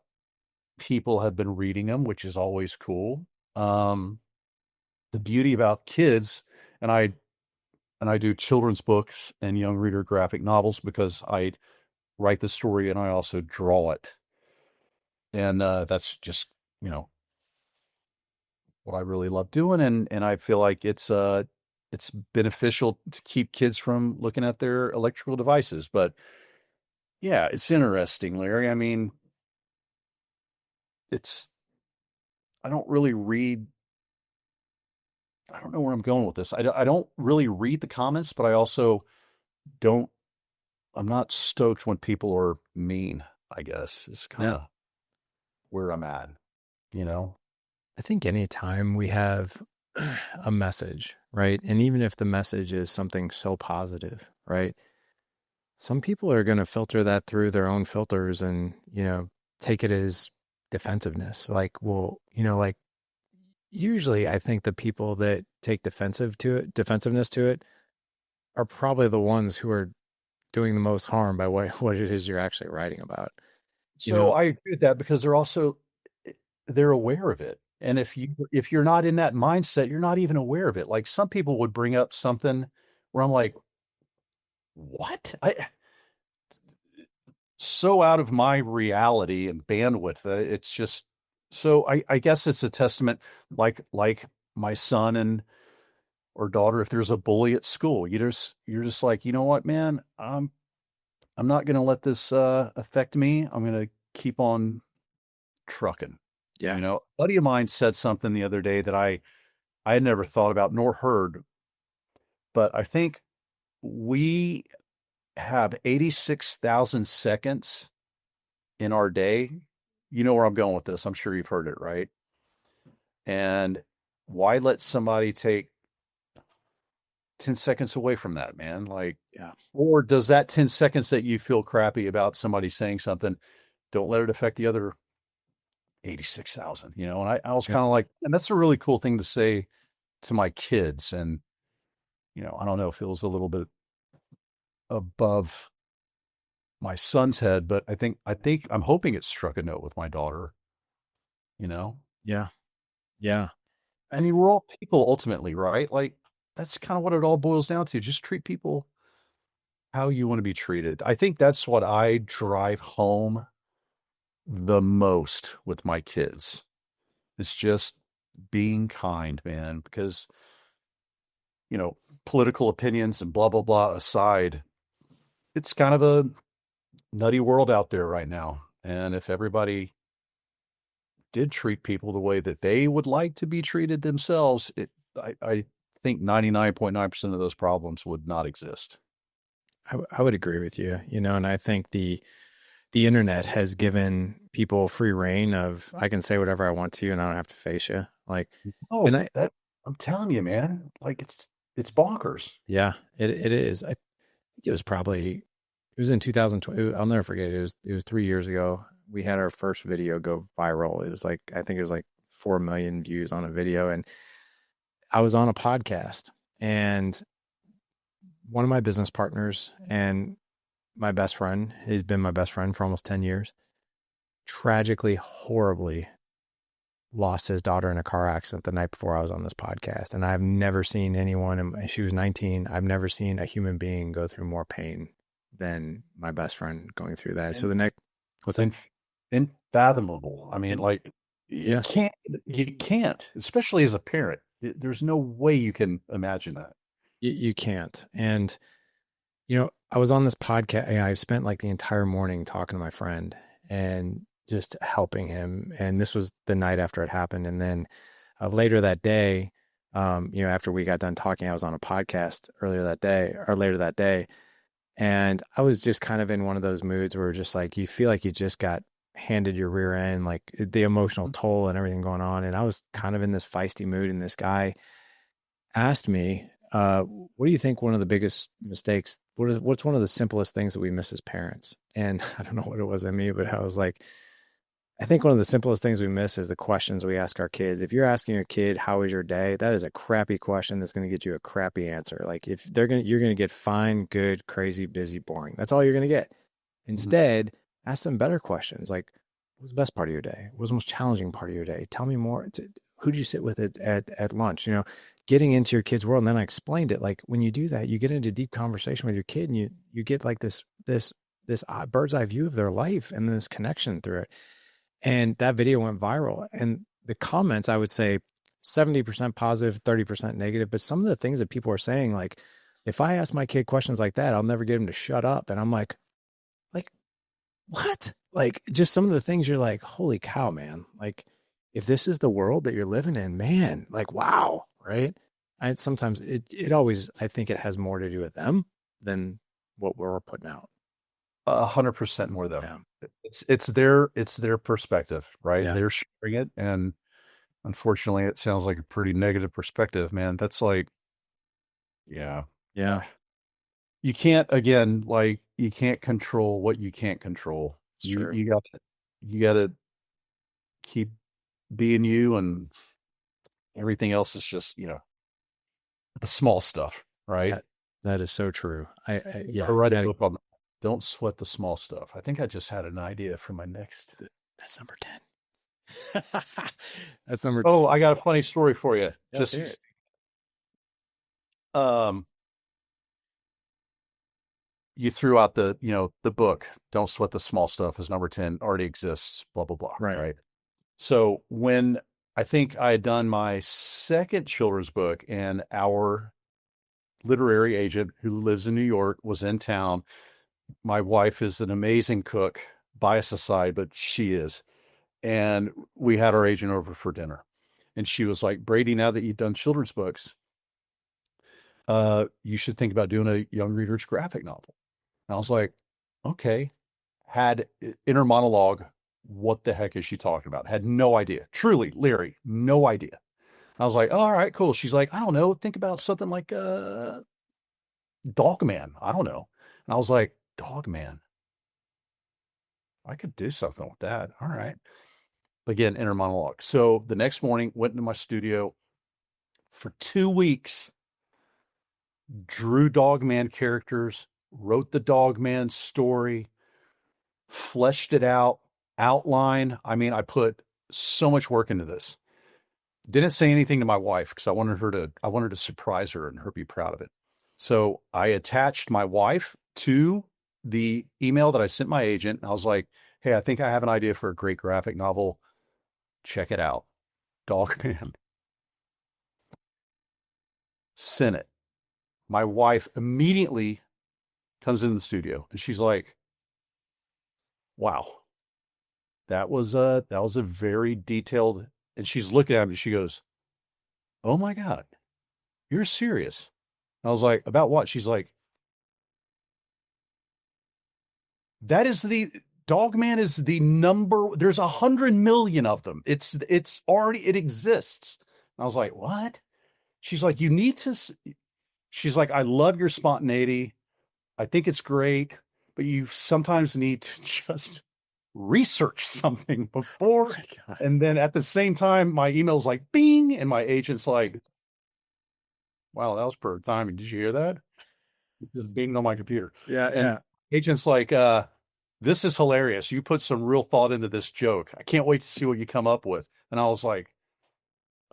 people have been reading them, which is always cool. Um, the beauty about kids, and I do children's books and young reader graphic novels because I write the story and I also draw it. And that's just, you know, what I really love doing, and I feel like it's beneficial to keep kids from looking at their electrical devices. But yeah, it's interesting, Larry. I mean, it's I don't really read. I don't know where I'm going with this. I don't really read the comments, but I also don't. I'm not stoked when people are mean. I guess is kind No. of where I'm at. You know? I think anytime we have a message, right? And even if the message is something so positive, right? Some people are going to filter that through their own filters and, take it as defensiveness. Like, well, like usually I think the people that take defensiveness to it are probably the ones who are doing the most harm by what it is you're actually writing about. You So know, I agree with that because they're aware of it. And if you're not in that mindset, you're not even aware of it. Like some people would bring up something where I'm like, what? I so out of my reality and bandwidth. It's just so I guess it's a testament, like my son and or daughter, if there's a bully at school, you're just like, you know what, man, I'm not gonna let this affect me. I'm gonna keep on trucking. yeah, A buddy of mine said something the other day that I had never thought about nor heard, but I think we have 86,000 seconds in our day. You know where I'm going with this. I'm sure you've heard it, right? And why let somebody take 10 seconds away from that, man? Like, yeah, or does that 10 seconds that you feel crappy about somebody saying something, don't let it affect the other 86,000, And I was yeah, kind of like, and that's a really cool thing to say to my kids. And, I don't know, it feels a little bit above my son's head, but I think I'm hoping it struck a note with my daughter, you know? yeah, yeah, I mean, we're all people ultimately, right? Like that's kind of what it all boils down to. Just treat people how you want to be treated. I think that's what I drive home the most with my kids. It's just being kind, man, because, you know, political opinions and blah blah blah aside, it's kind of a nutty world out there right now. And if everybody did treat people the way that they would like to be treated themselves, I think 99.9% of those problems would not exist. I would agree with you, and I think the internet has given people free reign of I can say whatever I want to and I don't have to face you. Like, Oh, and I, that I'm telling you, man, like it's bonkers. yeah, it is. I think it was in 2020. I'll never forget it. It was 3 years ago. We had our first video go viral. It was like, I think it was like 4 million views on a video. And I was on a podcast and one of my business partners and my best friend, he's been my best friend for almost 10 years, tragically, horribly lost his daughter in a car accident the night before I was on this podcast. And I've never seen anyone, and she was 19. I've never seen a human being go through more pain than my best friend going through that. So And the next, what's that? and unfathomable. I mean, And like yeah, you can't, especially as a parent. There's no way you can imagine that. you can't. And, I was on this podcast. I spent like the entire morning talking to my friend and just helping him. And this was the night after it happened. And then later that day, after we got done talking, I was on a podcast later that day. And I was just kind of in one of those moods where just like you feel like you just got handed your rear end, like the emotional toll and everything going on. And I was kind of in this feisty mood. And this guy asked me, what do you think one of the biggest mistakes, what's one of the simplest things that we miss as parents? And I don't know what it was in me, but I was like, I think one of the simplest things we miss is the questions we ask our kids. If you're asking your kid, how was your day? That is a crappy question that's going to get you a crappy answer. Like if you're going to get fine, good, crazy, busy, boring. That's all you're going to get. Mhm. Instead, ask them better questions like, what was the best part of your day? What was the most challenging part of your day? Tell me more. Who did you sit with at lunch? Getting into your kid's world. And then I explained it. Like when you do that, you get into deep conversation with your kid and you get like this bird's eye view of their life and this connection through it. And that video went viral. And the comments, I would say 70% positive, 30% negative. But some of the things that people are saying, like, if I ask my kid questions like that, I'll never get him to shut up. And I'm like, what? Like, just some of the things you're like, holy cow, man. Like, if this is the world that you're living in, man, like, wow. Right. Sometimes it always, I think it has more to do with them than what we're putting out. 100% more though. Yeah. It's their perspective, right? Yeah. They're sharing it, and unfortunately, it sounds like a pretty negative perspective, man. That's like, yeah, Yeah. you can't again, like you can't control what you can't control. It's You true. you got you got to keep being you, and everything else is just the small stuff, right? That, that is so true. I Yeah. write a book on that. Don't sweat the small stuff. I think I just had an idea for my next. That's number 10. That's number Oh, 10. I got a funny story for you. Let's hear it. Um, you threw out the book, Don't Sweat the Small Stuff, as number 10 already exists, blah, blah, blah. Right. Right. So when I think I had done my second children's book, and our literary agent who lives in New York was in town. My wife is an amazing cook, bias aside, but she is. And we had our agent over for dinner. And she was like, Brady, now that you've done children's books, you should think about doing a young reader's graphic novel. And I was like, okay. Had inner monologue. What the heck is she talking about? Had no idea. Truly, Larry, no idea. I was like, oh, all right, cool. She's like, I don't know. Think about something like Dogman. I don't know. And I was like, Dogman. I could do something with that. All right. Again, inner monologue. So the next morning, went into my studio for 2 weeks, drew Dogman characters, wrote the Dogman story, fleshed it out, outline. I mean, I put so much work into this. Didn't say anything to my wife because I wanted to surprise her and her be proud of it. So I attached my wife to the email that I sent my agent. I was like, hey, I think I have an idea for a great graphic novel. Check it out. Dogman. Sent it. My wife immediately comes into the studio and she's like, wow, that was a very detailed, and she's looking at me, she goes, "Oh my God, you're serious?" I was like, "About what?" She's like, "That is the Dog Man is the number. There's 100 million of them. It's already it exists." And I was like, "What?" She's like, "You need to." She's like, "I love your spontaneity. I think it's great, but you sometimes need to just research something Oh before." my God. And then at the same time, my email's like, "Bing," and my agent's like, "Wow, that was perfect timing. Did you hear that?" It just binged on my computer. Yeah, And yeah. agent's like, "This is hilarious. You put some real thought into this joke. I can't wait to see what you come up with." And I was like,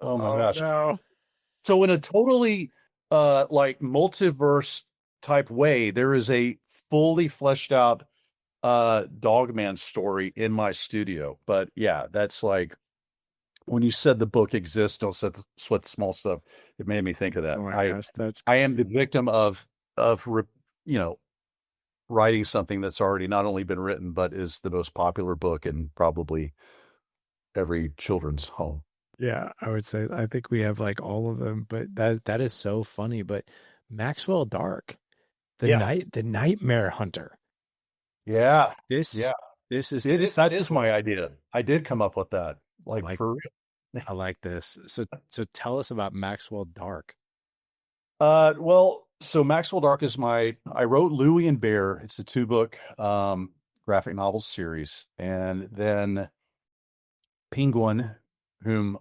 "Oh my Oh gosh." no. So in a totally like multiverse type way, there is a fully fleshed out Dogman story in my studio. But yeah, that's like when you said the book exists, don't sweat the small stuff. It made me think of that. Oh my I gosh, that's I am the victim of you know writing something that's already not only been written but is the most popular book in probably every children's home. yeah, I would say I think we have like all of them, but that is so funny. But Maxwell Dark, Yeah, the Nightmare Hunter. yeah, yeah. This this is That is my idea. I did come up with that, I like like for real. I like this. So tell us about Maxwell Dark. Well, so Maxwell Dark is I wrote Louie and Bear. It's a two book graphic novel series. And then Penguin, whom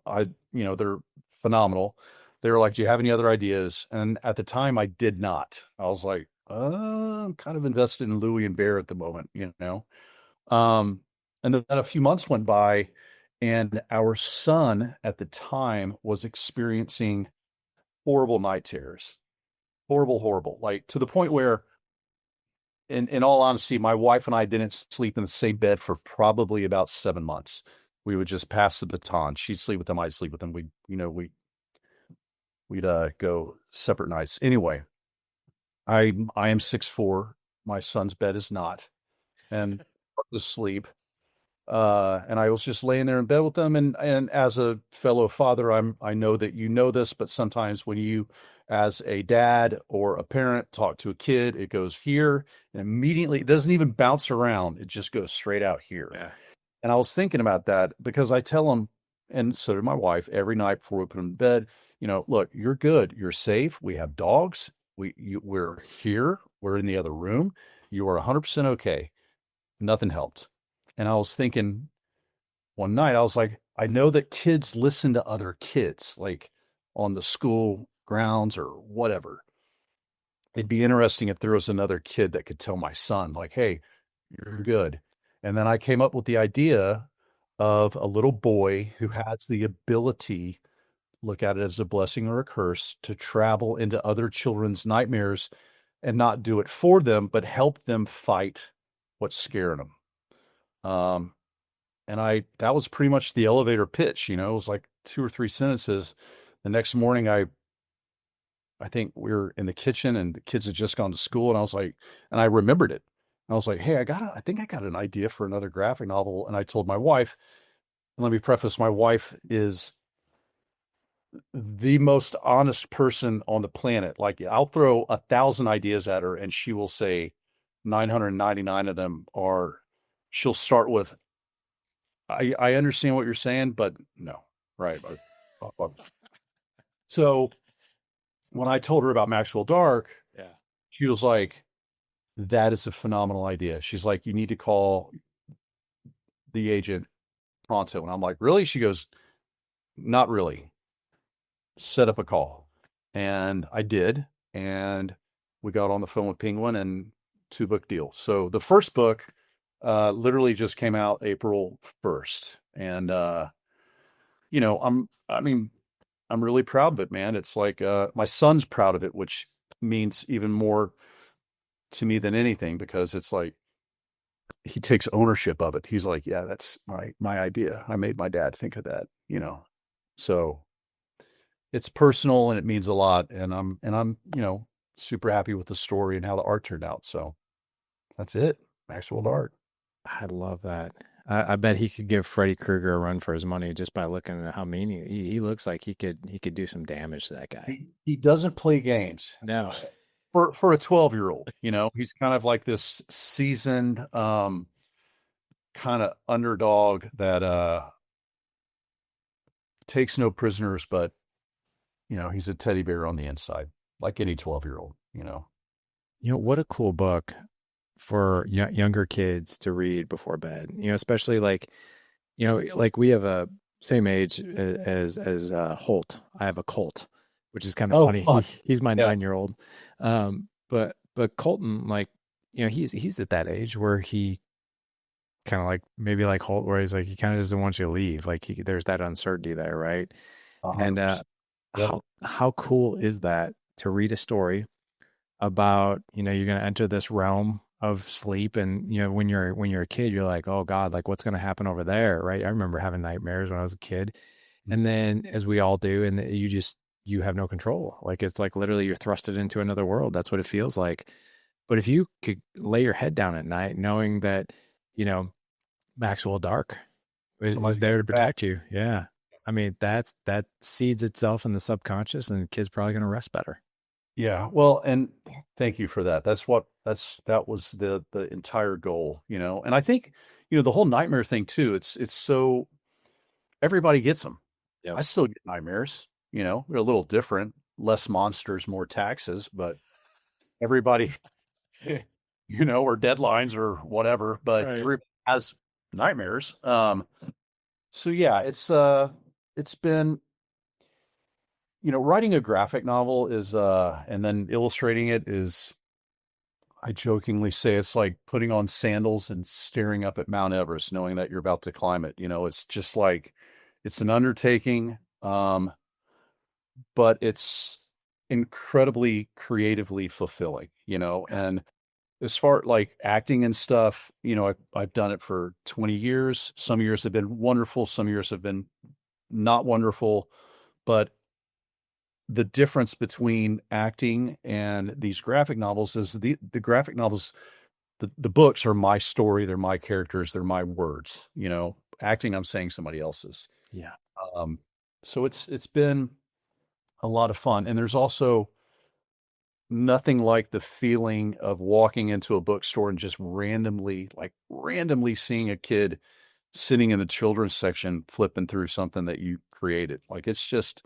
they're phenomenal. They were like, "Do you have any other ideas?" And at the time I did not. I was like, I'm kind of invested in Louie and Bear at the moment, you know. Um, and then a few months went by, and our son at the time was experiencing horrible night terrors. Horrible, horrible. Like to the point where, in all honesty, my wife and I didn't sleep in the same bed for probably about 7 months. We would just pass the baton. She'd sleep with him, I'd sleep with him. We'd go separate nights. Anyway, I am 6'4". My son's bed is not, and to sleep. And I was just laying there in bed with them. And as a fellow father, I know that you know this, but sometimes when you, as a dad or a parent, talk to a kid, it goes here and immediately it doesn't even bounce around. It just goes straight out here. Yeah. And I was thinking about that because I tell them, and so did my wife, every night before we put them to bed, look, you're good, you're safe. We have dogs. We're here. We're in the other room. You are 100% okay. Nothing helped. And I was thinking one night, I was like, I know that kids listen to other kids, like on the school grounds or whatever. It'd be interesting if there was another kid that could tell my son, like, "Hey, you're good." And then I came up with the idea of a little boy who has the ability, look at it as a blessing or a curse, to travel into other children's nightmares and not do it for them, but help them fight what's scaring them. Um, and that was pretty much the elevator pitch, it was like two or three sentences. The next morning, I think we were in the kitchen and the kids had just gone to school, and I was like, and I remembered it. I was like, "Hey, I think I got an idea for another graphic novel." And I told my wife, and let me preface, my wife is the most honest person on the planet. Like I'll throw 1,000 ideas at her and she will say 999 of them are, she'll start with, I understand what you're saying, but no. Right. So when I told her about Maxwell Dark, Yeah. she was like, "That is a phenomenal idea." She's like, "You need to call the agent pronto." And I'm like, "Really?" She goes, "Not really. Set up a call." And I did. And we got on the phone with Penguin and two book deal. So the first book literally just came out April 1st. And, I mean, I'm really proud of it, man. It's like my son's proud of it, which means even more to me than anything because it's like he takes ownership of it. He's like, "Yeah, that's my idea. I made my dad think of that." So it's personal and it means a lot. And I'm super happy with the story and how the art turned out. So that's it. Maxwell art. I love that. I bet he could give Freddy Krueger a run for his money just by looking at how mean he looks like he could do some damage to that guy. He doesn't play games No. for a 12-year-old. He's kind of like this seasoned kind of underdog that takes no prisoners, but he's a teddy bear on the inside, like any 12-year-old. What a cool book for younger kids to read before bed. Especially like we have a same age as Holt. I have a Colt, which is kind of Oh, funny. fun. He's my Yeah. 9-year-old. But Colton, like, he's at that age where he kind of like maybe like Holt, where he's like he kind of doesn't want you to leave. Like there's that uncertainty there, right? And 100%. Yep. how cool is that to read a story about, you're going to enter this realm of sleep, and when you're a kid, you're like, oh God, like what's going to happen over there, right? I remember having nightmares when I was a kid, and then as we all do, and you have no control. Like it's like literally you're thrusted into another world. That's what it feels like. But if you could lay your head down at night knowing that, you know, Maxwell Dark is Somebody's got there to your back. protect you. Yeah. I mean, that seeds itself in the subconscious, and the kid's probably going to rest better. Yeah. Well, and thank you for that. That was the entire goal. And I think, the whole nightmare thing too, it's so everybody gets them. Yep. I still get nightmares. They're a little different, less monsters, more taxes, but everybody, or deadlines or whatever, but Right. everybody has nightmares. So yeah, it's been, writing a graphic novel is and then illustrating it is, I jokingly say, it's like putting on sandals and staring up at Mount Everest, knowing that you're about to climb it. It's just like it's an undertaking, but it's incredibly creatively fulfilling. And as far like acting and stuff, I've done it for 20 years. Some years have been wonderful, some years have been not wonderful, but the difference between acting and these graphic novels is the graphic novels, the books are my story, they're my characters, they're my words. Acting, I'm saying somebody else's. Yeah. Um, so it's been a lot of fun. And there's also nothing like the feeling of walking into a bookstore and just randomly seeing a kid sitting in the children's section flipping through something that you created. Like it's just,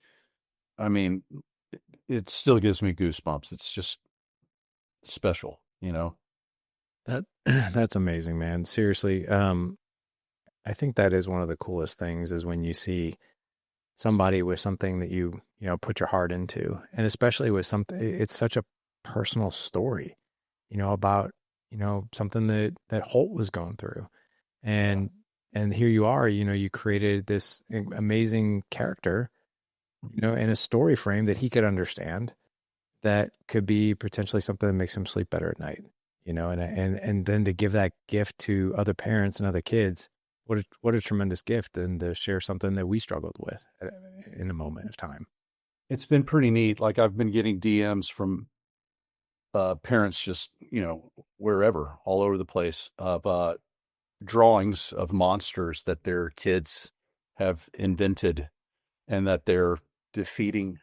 I mean, it still gives me goosebumps. It's just special. That that's amazing, man. Seriously. I think that is one of the coolest things is when you see somebody with something that you put your heart into, and especially with something, it's such a personal story, about, something that Holt was going through. Yeah. And here you are, you created this amazing character, in a story frame that he could understand, that could be potentially something that makes him sleep better at night, and then to give that gift to other parents and other kids, what a tremendous gift, and to share something that we struggled with in a moment of time. It's been pretty neat. Like I've been getting DMs from parents just, wherever, all over the place, of drawings of monsters that their kids have invented and that they're defeating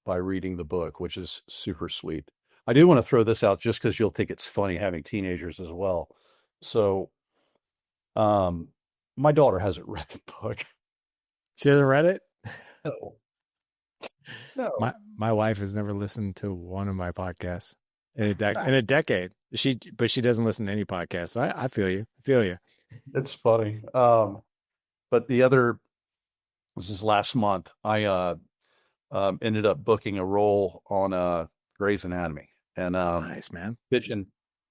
by reading the book, which is super sweet. I do want to throw this out just because you'll think it's funny having teenagers as well. So, um, my daughter hasn't read the book. She hasn't read it. No, no. My wife has never listened to one of my podcasts in a decade. But she doesn't listen to any podcasts. So I feel you. I feel you. It's funny. But the other was this last month. I ended up booking a role on Grey's Anatomy, and Nice, man. kitchen.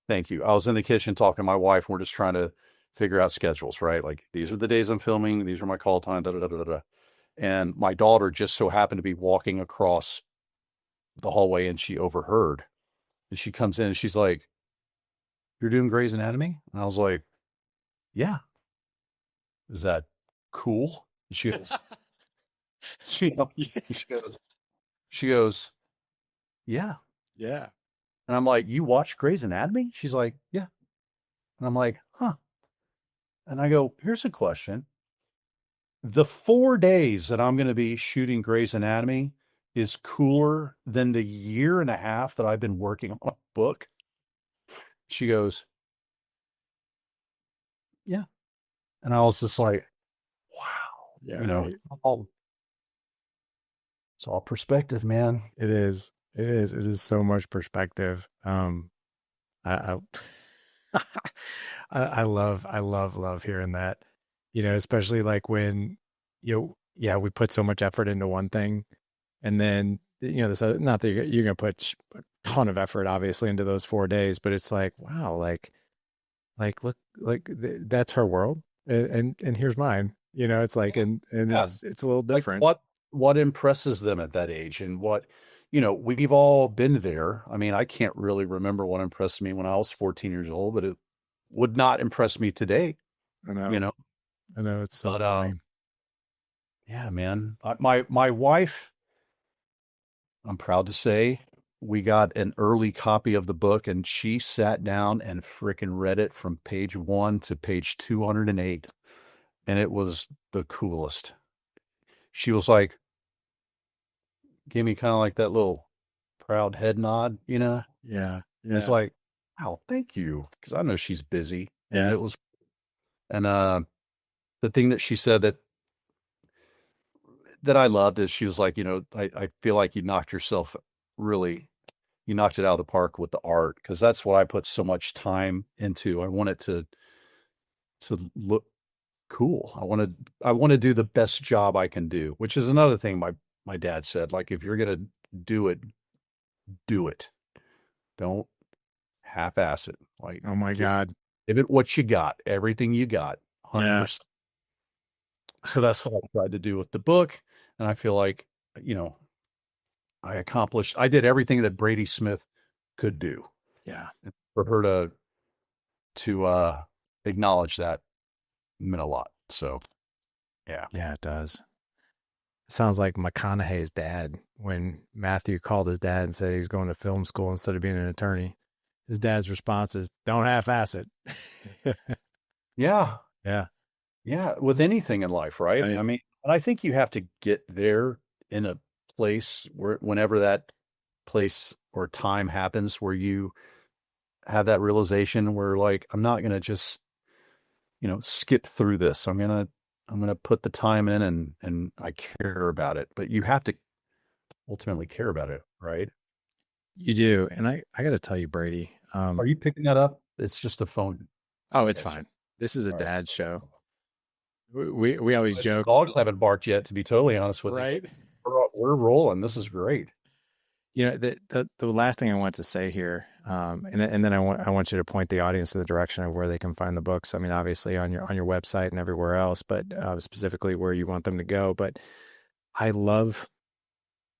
Thank you. I was in the kitchen talking to my wife, and we're just trying to figure out schedules, right? Like these are the days I'm filming. These are my call time. Da, da, da, da, da. And my daughter just so happened to be walking across the hallway, and she overheard. And she comes in, and she's like, "You're doing Grey's Anatomy?" And I was like, "Yeah." Is that cool? And she goes, she, she goes, she goes, "Yeah." Yeah. And I'm like, "You watch Grey's Anatomy?" She's like, "Yeah." And I'm like, "Huh." And I go, here's a question. The 4 days that I'm going to be shooting Grey's Anatomy is cooler than the year and a half that I've been working on a book. She goes, yeah. And I was just like, wow, Yeah, you know, right. all, it's all perspective, man. It is. It is. It is so much perspective. I I love hearing that. Especially like when yeah, we put so much effort into one thing, and then this other, not that you're gonna put a ton of effort obviously into those 4 days, but it's like wow, look, like that's her world, and here's mine. It's like and Yeah. it's a little Like different. what impresses them at that age and we've all been there. I mean, I can't really remember what impressed me when I was 14 years old, but it would not impress me today, I you know. know. I know. It's so But funny. yeah, man. My wife, I'm proud to say, we got an early copy of the book and she sat down and frickin' read it from page 1 to page 208, and it was the coolest. She was like, gave me kind of like that little proud head nod, you know? Yeah. And it's Yeah. like, wow, thank you. Because I know she's busy. And Yeah. it was, and the thing that she said that I loved is she was like, I feel like you knocked it out of the park with the art. Cause that's what I put so much time into. I want it to look cool. I want to do the best job I can do, which is another thing my dad said. Like, if you're going to do it, do it. Don't half-ass it. Like, Oh my God. give it what you got, everything you got, Yeah. 100%. So that's what I tried to do with the book. And I feel like, you know, I did everything that Brady Smith could do. Yeah. And for her to acknowledge that meant a lot. So yeah. Yeah, it does. It sounds like McConaughey's dad when Matthew called his dad and said he was going to film school instead of being an attorney. His dad's response is, "Don't half-ass it." Yeah. Yeah. Yeah. With anything in life, right? Right. I mean, and I think you have to get there in a place where whenever that place or time happens where you have that realization where like, I'm not going to just, skip through this. I'm going to put the time in and I care about it, but you have to ultimately care about it, right? You do. And I got to tell you, Brady. Are you picking that up? It's just a phone. Oh, it's Yes. fine. This is a All right. dad show. We always The joke, dogs haven't barked yet, to be totally honest with you. right? We're rolling. This is great. The last thing I want to say here, and then I want you to point the audience in the direction of where they can find the books. I mean, obviously on your website and everywhere else, but specifically where you want them to go. But I love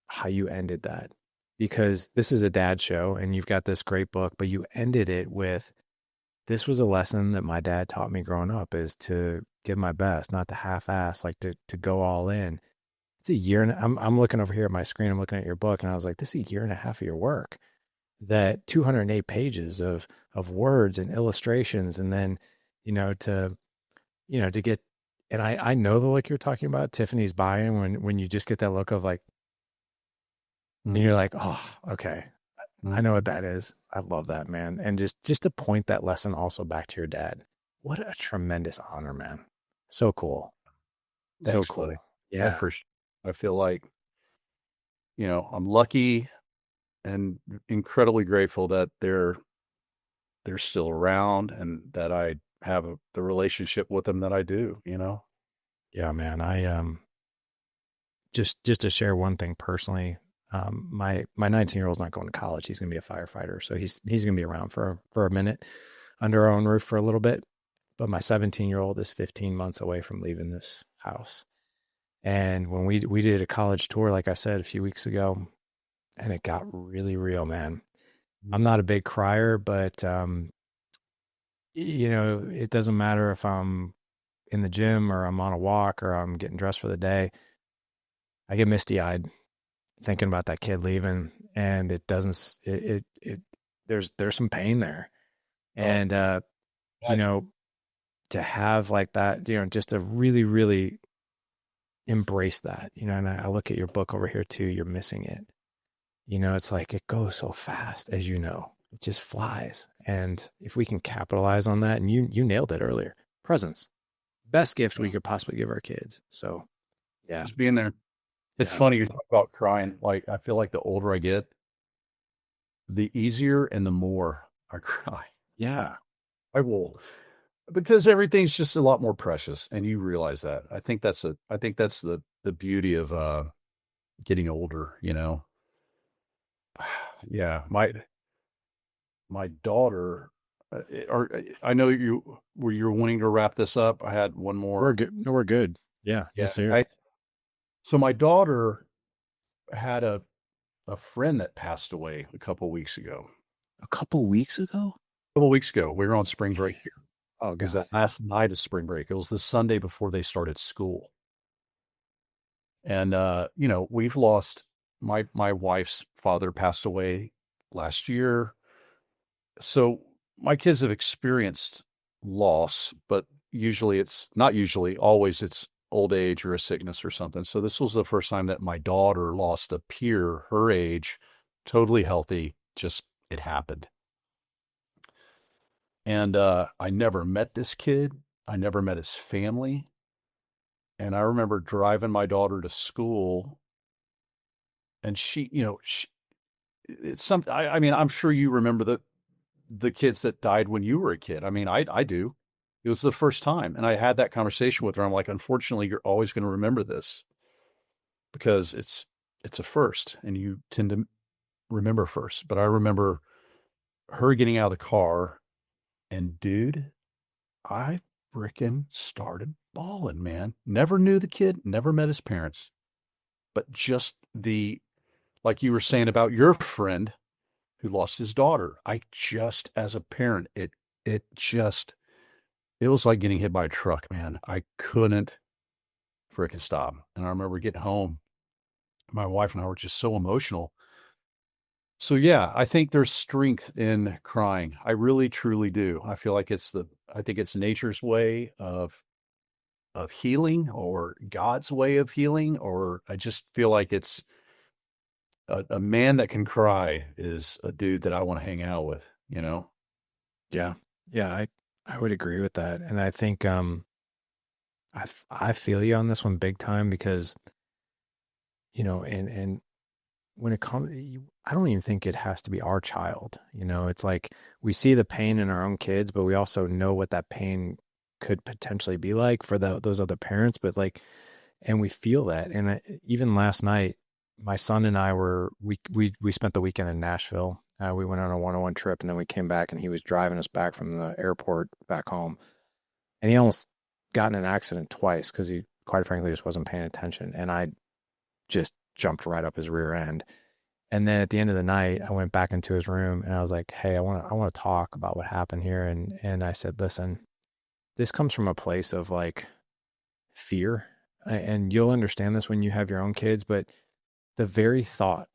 how you ended that because this is a dad show and you've got this great book, but you ended it with this was a lesson that my dad taught me growing up is to give my best, not to half-ass, like to go all in. It's a year and I'm looking over here at my screen. I'm looking at your book, and I was like, this is a year and a half of your work. That 208 pages of words and illustrations, and then to get. And I know the look you're talking about, Tiffany's buy-in when you just get that look of like, and you're like, oh, okay, I know what Mhm. that is. I love that, man. And just to point that lesson also back to your dad. What a tremendous honor, man. So cool. So Thanks, buddy. cool. I Yeah. appreciate it. I feel like, I'm lucky and incredibly grateful that they're still around and that I have the relationship with them that I do. Yeah, man. I just to share one thing personally, my 19-year-old's not going to college. He's going to be a firefighter, so he's going to be around for a minute under our own roof for a little bit. But my 17-year-old is 15 months away from leaving this house. And when we did a college tour, like I said a few weeks ago, and it got really real, man. I'm not a big crier, but it doesn't matter if I'm in the gym or I'm on a walk or I'm getting dressed for the day. I get misty eyed thinking about that kid leaving, and it doesn't it there's some pain there. Oh, And you God. know to have like that, just to really, really embrace that, and I look at your book over here too, you're missing it. It's like it goes so fast, as it just flies. And if we can capitalize on that, and you nailed it earlier, presence, best gift we could possibly give our kids. So, yeah, Just being there. It's yeah, funny you talk about crying. Like I feel like the older I get, the easier and the more I cry. yeah, I will because everything's just a lot more precious and you realize that. I think that's the beauty of getting older, you know. Yeah, my daughter or I know you're wanting to wrap this up. I had one we're more. good. No, we're good. Yeah, Yeah. let's hear it. I so my daughter had a friend that passed away a couple weeks ago. A couple weeks ago. A couple weeks ago, we were on spring Yeah. break here. Oh It was God. that last night of spring break. It was the Sunday before they started school. And we've lost my wife's father passed away last year. So my kids have experienced loss, but usually it's not usually, always it's old age or a sickness or something. So this was the first time that my daughter lost a peer her age, totally healthy, just it happened. And I never met this kid. I never met his family. And I remember driving my daughter to school and it's some, I mean, I'm sure you remember the kids that died when you were a kid. I mean, I do. It was the first time. And I had that conversation with her. I'm like, unfortunately, you're always going to remember this because it's a first and you tend to remember first. But I remember her getting out of the car and dude, I frickin' started bawling, man. Never knew the kid, never met his parents, but just like you were saying about your friend who lost his daughter. I just, as a parent, it just, it was like getting hit by a truck, man. I couldn't frickin' stop. And I remember getting home. My wife and I were just so emotional. So yeah, I think there's strength in crying. I really truly do. I feel like I think it's nature's way of healing or God's way of healing, or I just feel like it's a man that can cry is a dude that I want to hang out with, you know? Yeah, yeah, I would agree with that, and I think I feel you on this one big time because and when it comes, I don't even think it has to be our child. It's like we see the pain in our own kids, but we also know what that pain could potentially be like for those other parents. But like, and we feel that. And even last night, my son and I we spent the weekend in Nashville. We went on a one-on-one trip, and then we came back, and he was driving us back from the airport back home, and he almost got in an accident twice because he, quite frankly, just wasn't paying attention, and I just jumped right up his rear end. And then at the end of the night, I went back into his room and I was like, "Hey, I want to talk about what happened here." And I said, "Listen, this comes from a place of like fear, and you'll understand this when you have your own kids, but the very thought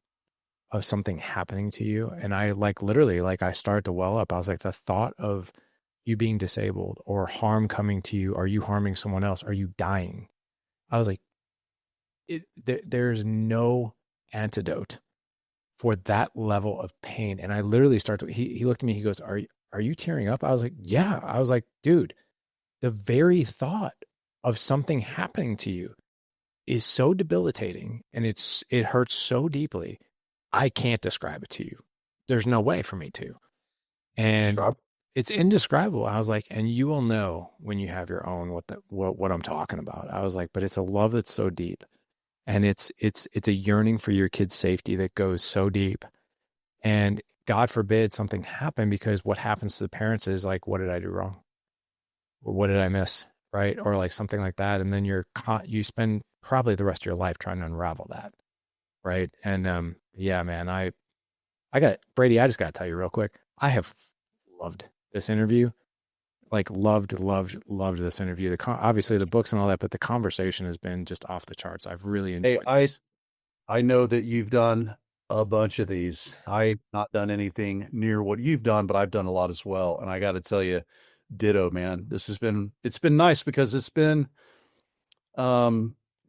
of something happening to you, and I like literally like I started to well up. I was like, the thought of you being disabled or harm coming to you, are you harming someone else? Are you dying?" I was like, there's no antidote for that level of pain. And I literally started he looked at me, he goes, are you tearing up? I was like, yeah. I was like, dude, the very thought of something happening to you is so debilitating and it hurts so deeply. I can't describe it to you. There's no way for me to. And Describe. it's indescribable. I was like, and you will know when you have your own what I'm talking about. I was like, but it's a love that's so deep. And it's a yearning for your kid's safety that goes so deep. And God forbid something happen, because what happens to the parents is like, what did I do wrong? Or what did I miss? Right. Or like something like that. And then you spend probably the rest of your life trying to unravel that. Right. And, yeah, man, I got Brady. I just got to tell you real quick. I have loved this interview. Like loved this interview. Obviously the books and all that, but the conversation has been just off the charts. I've really Hey, enjoyed this. I know that you've done a bunch of these. I've not done anything near what you've done, but I've done a lot as well. And I got to tell you, ditto, man. It's been nice because it's been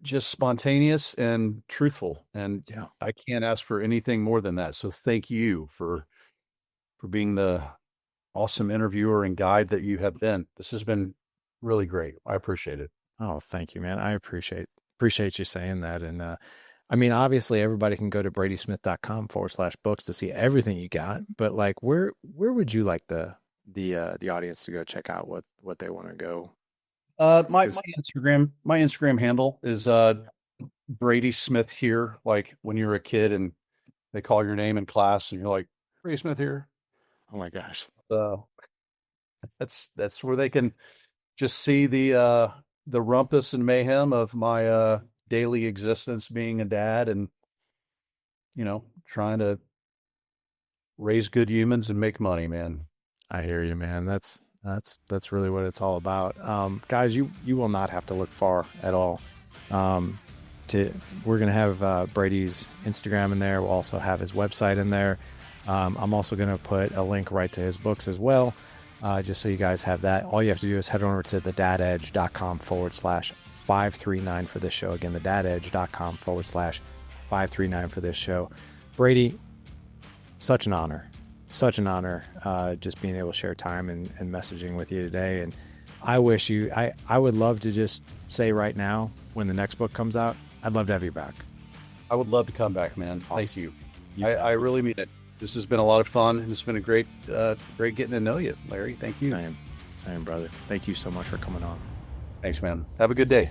just spontaneous and truthful, and Yeah. I can't ask for anything more than that. So thank you for being the awesome interviewer and guide that you have been. This has been really great. I appreciate it. Oh, thank you, man. I appreciate you saying that. And I mean, obviously everybody can go to bradysmith.com/books to see everything you got. But like where would you like the audience to go check out what they want to go? My 'Cause- my Instagram handle is Brady Smith here. Like when you're a kid and they call your name in class and you're like, Brady Smith here. oh my gosh. So that's where they can just see the rumpus and mayhem of my daily existence being a dad and trying to raise good humans and make money, man. I hear you, man. That's really what it's all about. Guys, you will not have to look far at all. Um, we're gonna have Brady's Instagram in there. We'll also have his website in there. I'm also gonna put a link right to his books as well, just so you guys have that. All you have to do is head over to thedadedge.com/539 for this show. Again, thedadedge.com/539 for this show. Brady, such an honor. Such an honor, just being able to share time and messaging with you today. And I wish I would love to just say right now, when the next book comes out, I'd love to have you back. I would love to come back, man. Awesome. Thank you. You I really mean it. This has been a lot of fun, and it's been a great getting to know you, Larry. Thank you. Same, brother. Thank you so much for coming on. Thanks, man. Have a good day.